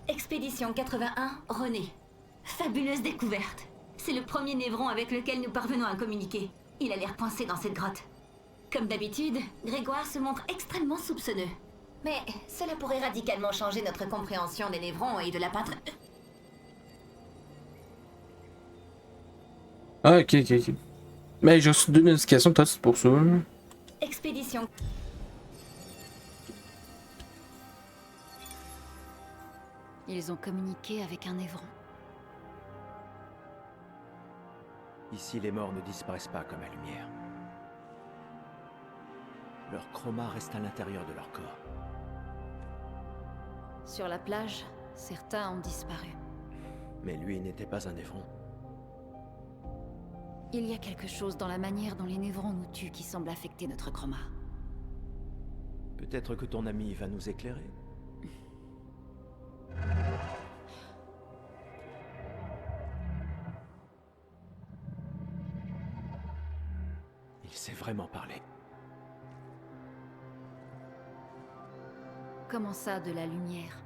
Expédition 81, René. Fabuleuse découverte. C'est le premier névron avec lequel nous parvenons à communiquer. Il a l'air coincé dans cette grotte. Comme d'habitude, Grégoire se montre extrêmement soupçonneux. Mais cela pourrait radicalement changer notre compréhension des névrons et de la peintre... Ah, ok, ok, ok. Mais j'ai reçu 2 notifications, peut-être c'est pour ça. Expédition... Ils ont communiqué avec un névron. Ici, les morts ne disparaissent pas comme la lumière. Leur chroma reste à l'intérieur de leur corps. Sur la plage, certains ont disparu. Mais lui n'était pas un névron. Il y a quelque chose dans la manière dont les névrons nous tuent qui semble affecter notre chroma. Peut-être que ton ami va nous éclairer. Il sait vraiment parler. Comment ça, de la lumière?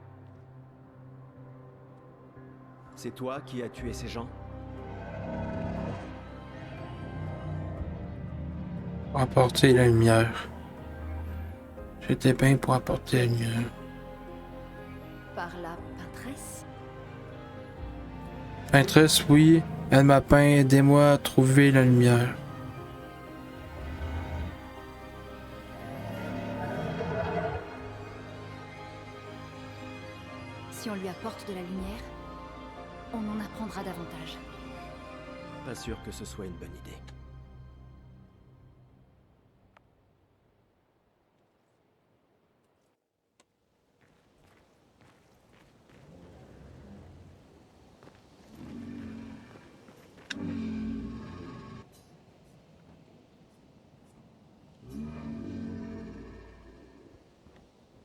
C'est toi qui as tué ces gens? Pour apporter la lumière. J'étais peint pour apporter la lumière. Par la peintresse? Peintresse, oui. Elle m'a peint, aidez-moi à trouver la lumière. Si on lui apporte de la lumière, on en apprendra davantage. Pas sûr que ce soit une bonne idée.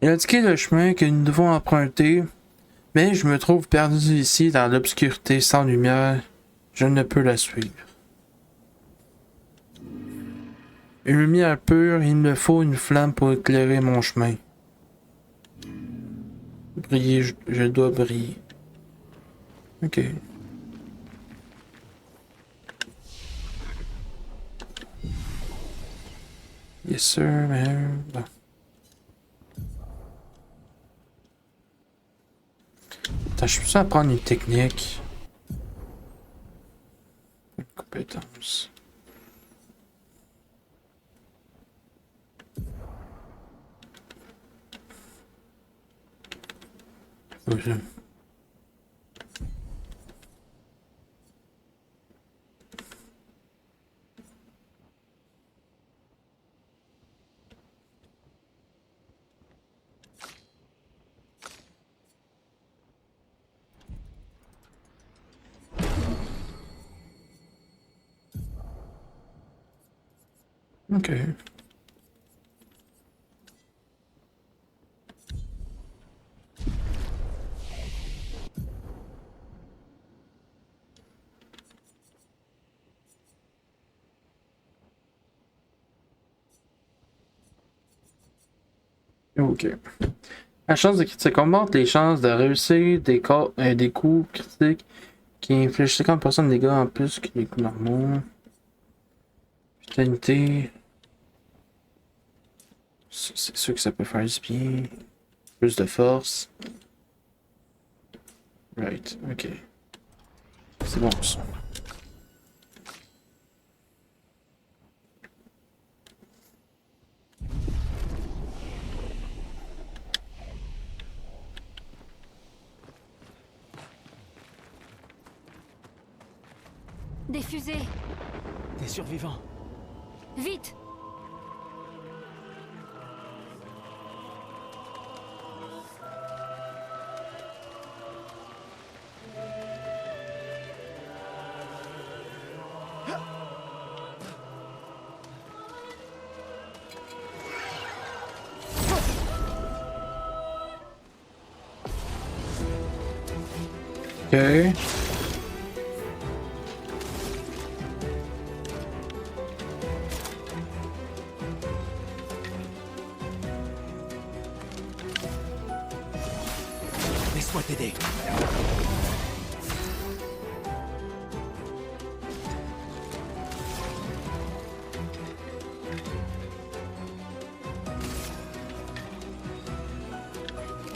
Il a indiqué le chemin que nous devons emprunter, mais je me trouve perdu ici dans l'obscurité sans lumière. Je ne peux la suivre. Une lumière pure, il me faut une flamme pour éclairer mon chemin. Briller, je dois briller. Ok. Yes sir, man. Bon. Attends, je peux apprendre une technique. Une compétence. Oui. Ok. Ok. La chance de critique augmente les chances de réussir des coups critiques qui infligent 50% de dégâts en plus que les coups normaux. Vitalité. C'est sûr que ça peut faire du bien. Plus de force. Right, ok. C'est bon ça. Des fusées. Des survivants. Vite! Ok. Laisse-moi t'aider.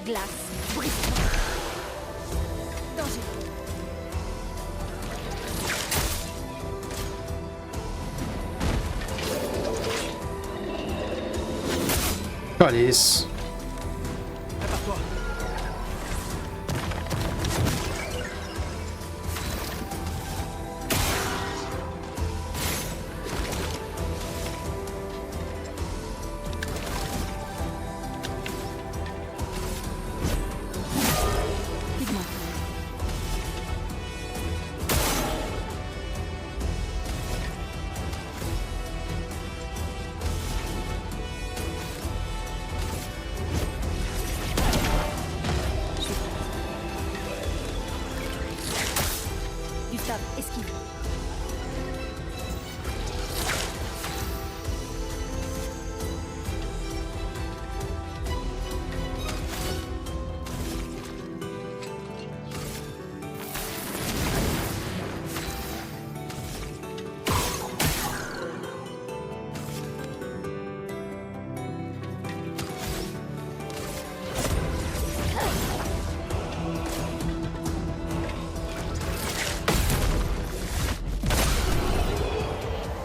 Glace. Brise. Danger. Calice. Prépare-toi. Pigment. Gustave, esquive.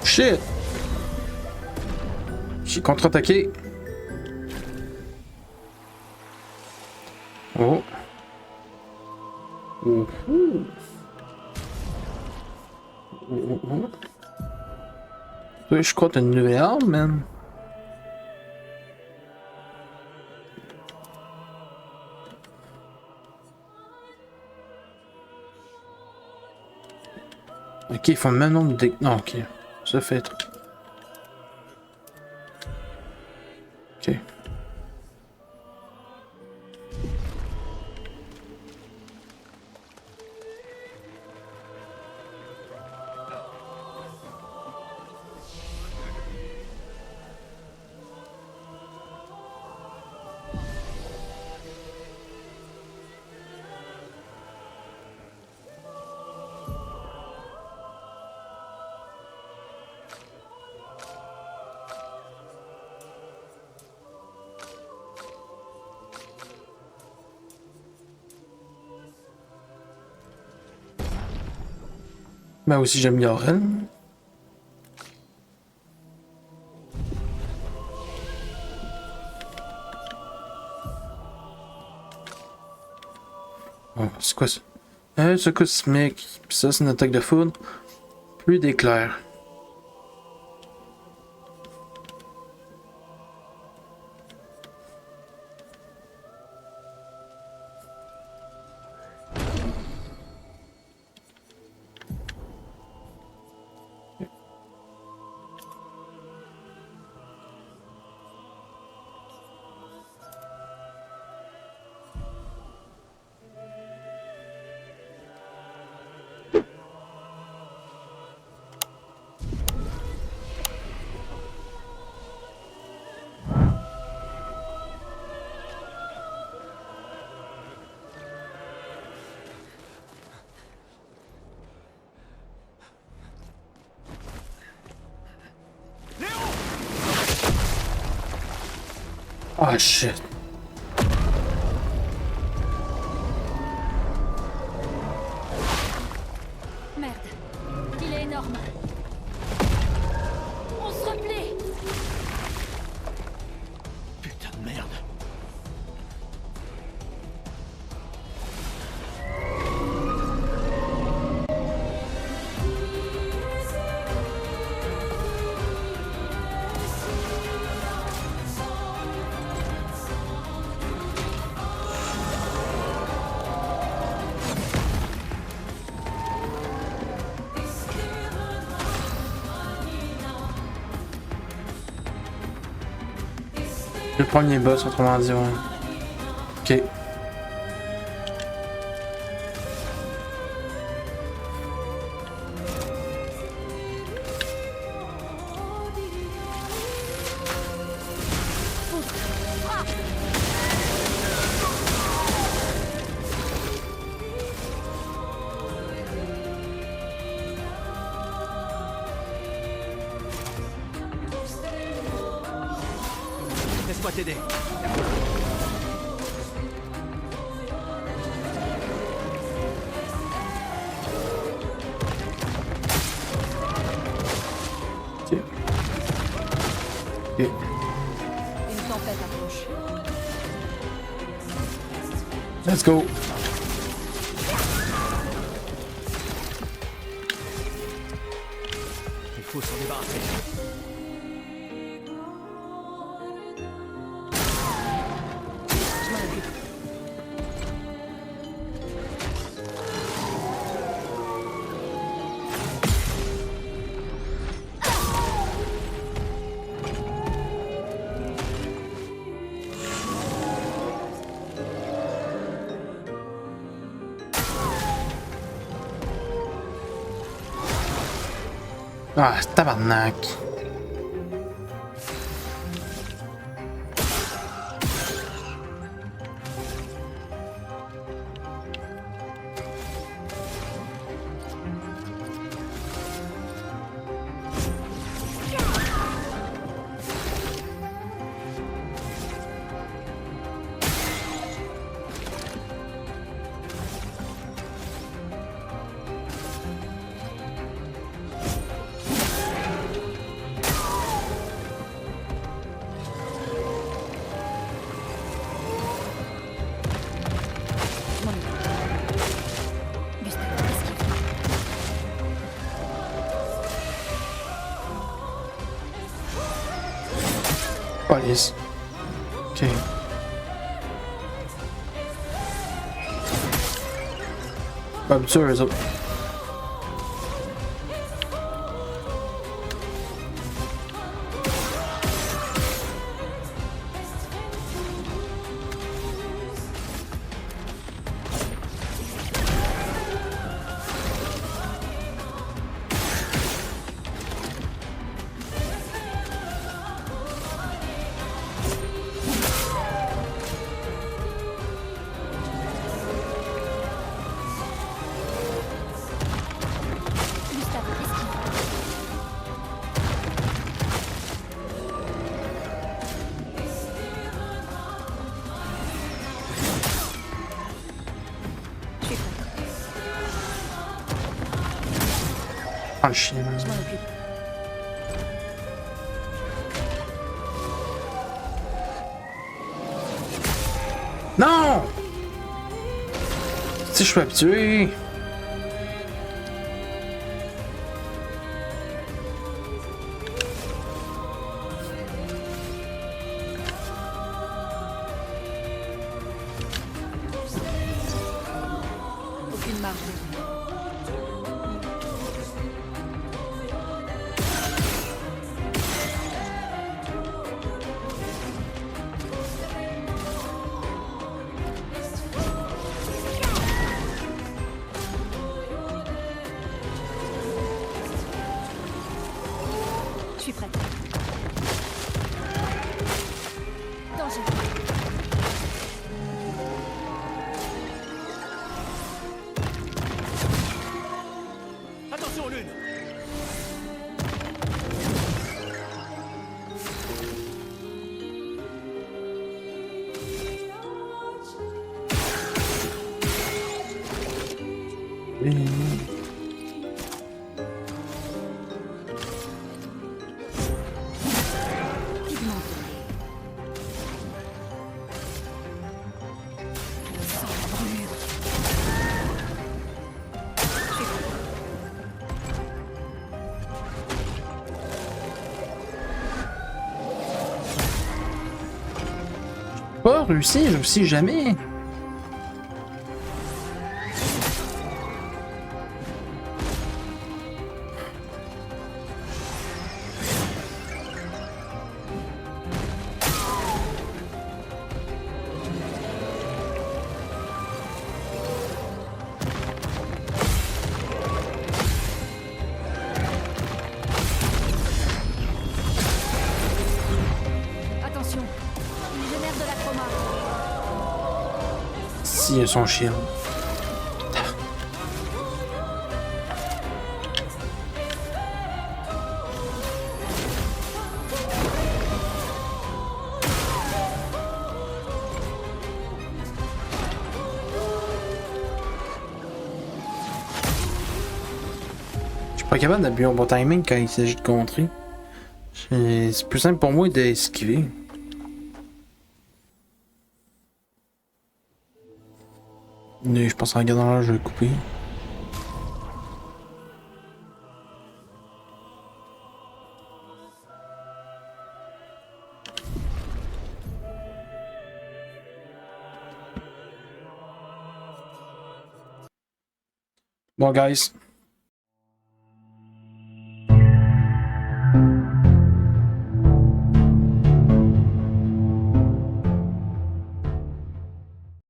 Shit! J'ai contre-attaqué. Oh. Oh. Oh. Oui, je crois que t'as une nouvelle arme, man. Ok, ils font le même nombre de... Non, ok. Ça fait être... Ok. Ben aussi j'aime bien elle. Oh, c'est quoi ça? Ce cosmique. Puis ça c'est une attaque de foudre. Plus d'éclairs. Oh shit. Merde. Il est énorme. On se replie. Putain de merde. Le premier boss, autrement dit, ouais. Ok. Laisse-moi t'aider. Ok. Ok. Une tempête approche. Let's go. Il faut s'en débarrasser. Je m'en occupe. Ah, tabarnak. Je m'en occupe. Gustave, esquive. Police. Ok. Pas habitué eux autres. Gustave, esquive. Je suis prête. Ah, le chien. Je m'en occupe. Non! Si je suis habitué. Aucune marge d'erreur. Je suis prête. Danger. Attention, Lune. Pigmenté. Je sens la brûlure. Je suis prête. Pas réussi, j'ai aussi jamais. Si, il a son shield. Je suis pas capable d'appuyer au bon timing quand il s'agit de contrer. C'est plus simple pour moi d'esquiver. Mais je pense en regardant là, je vais couper. Bon, guys.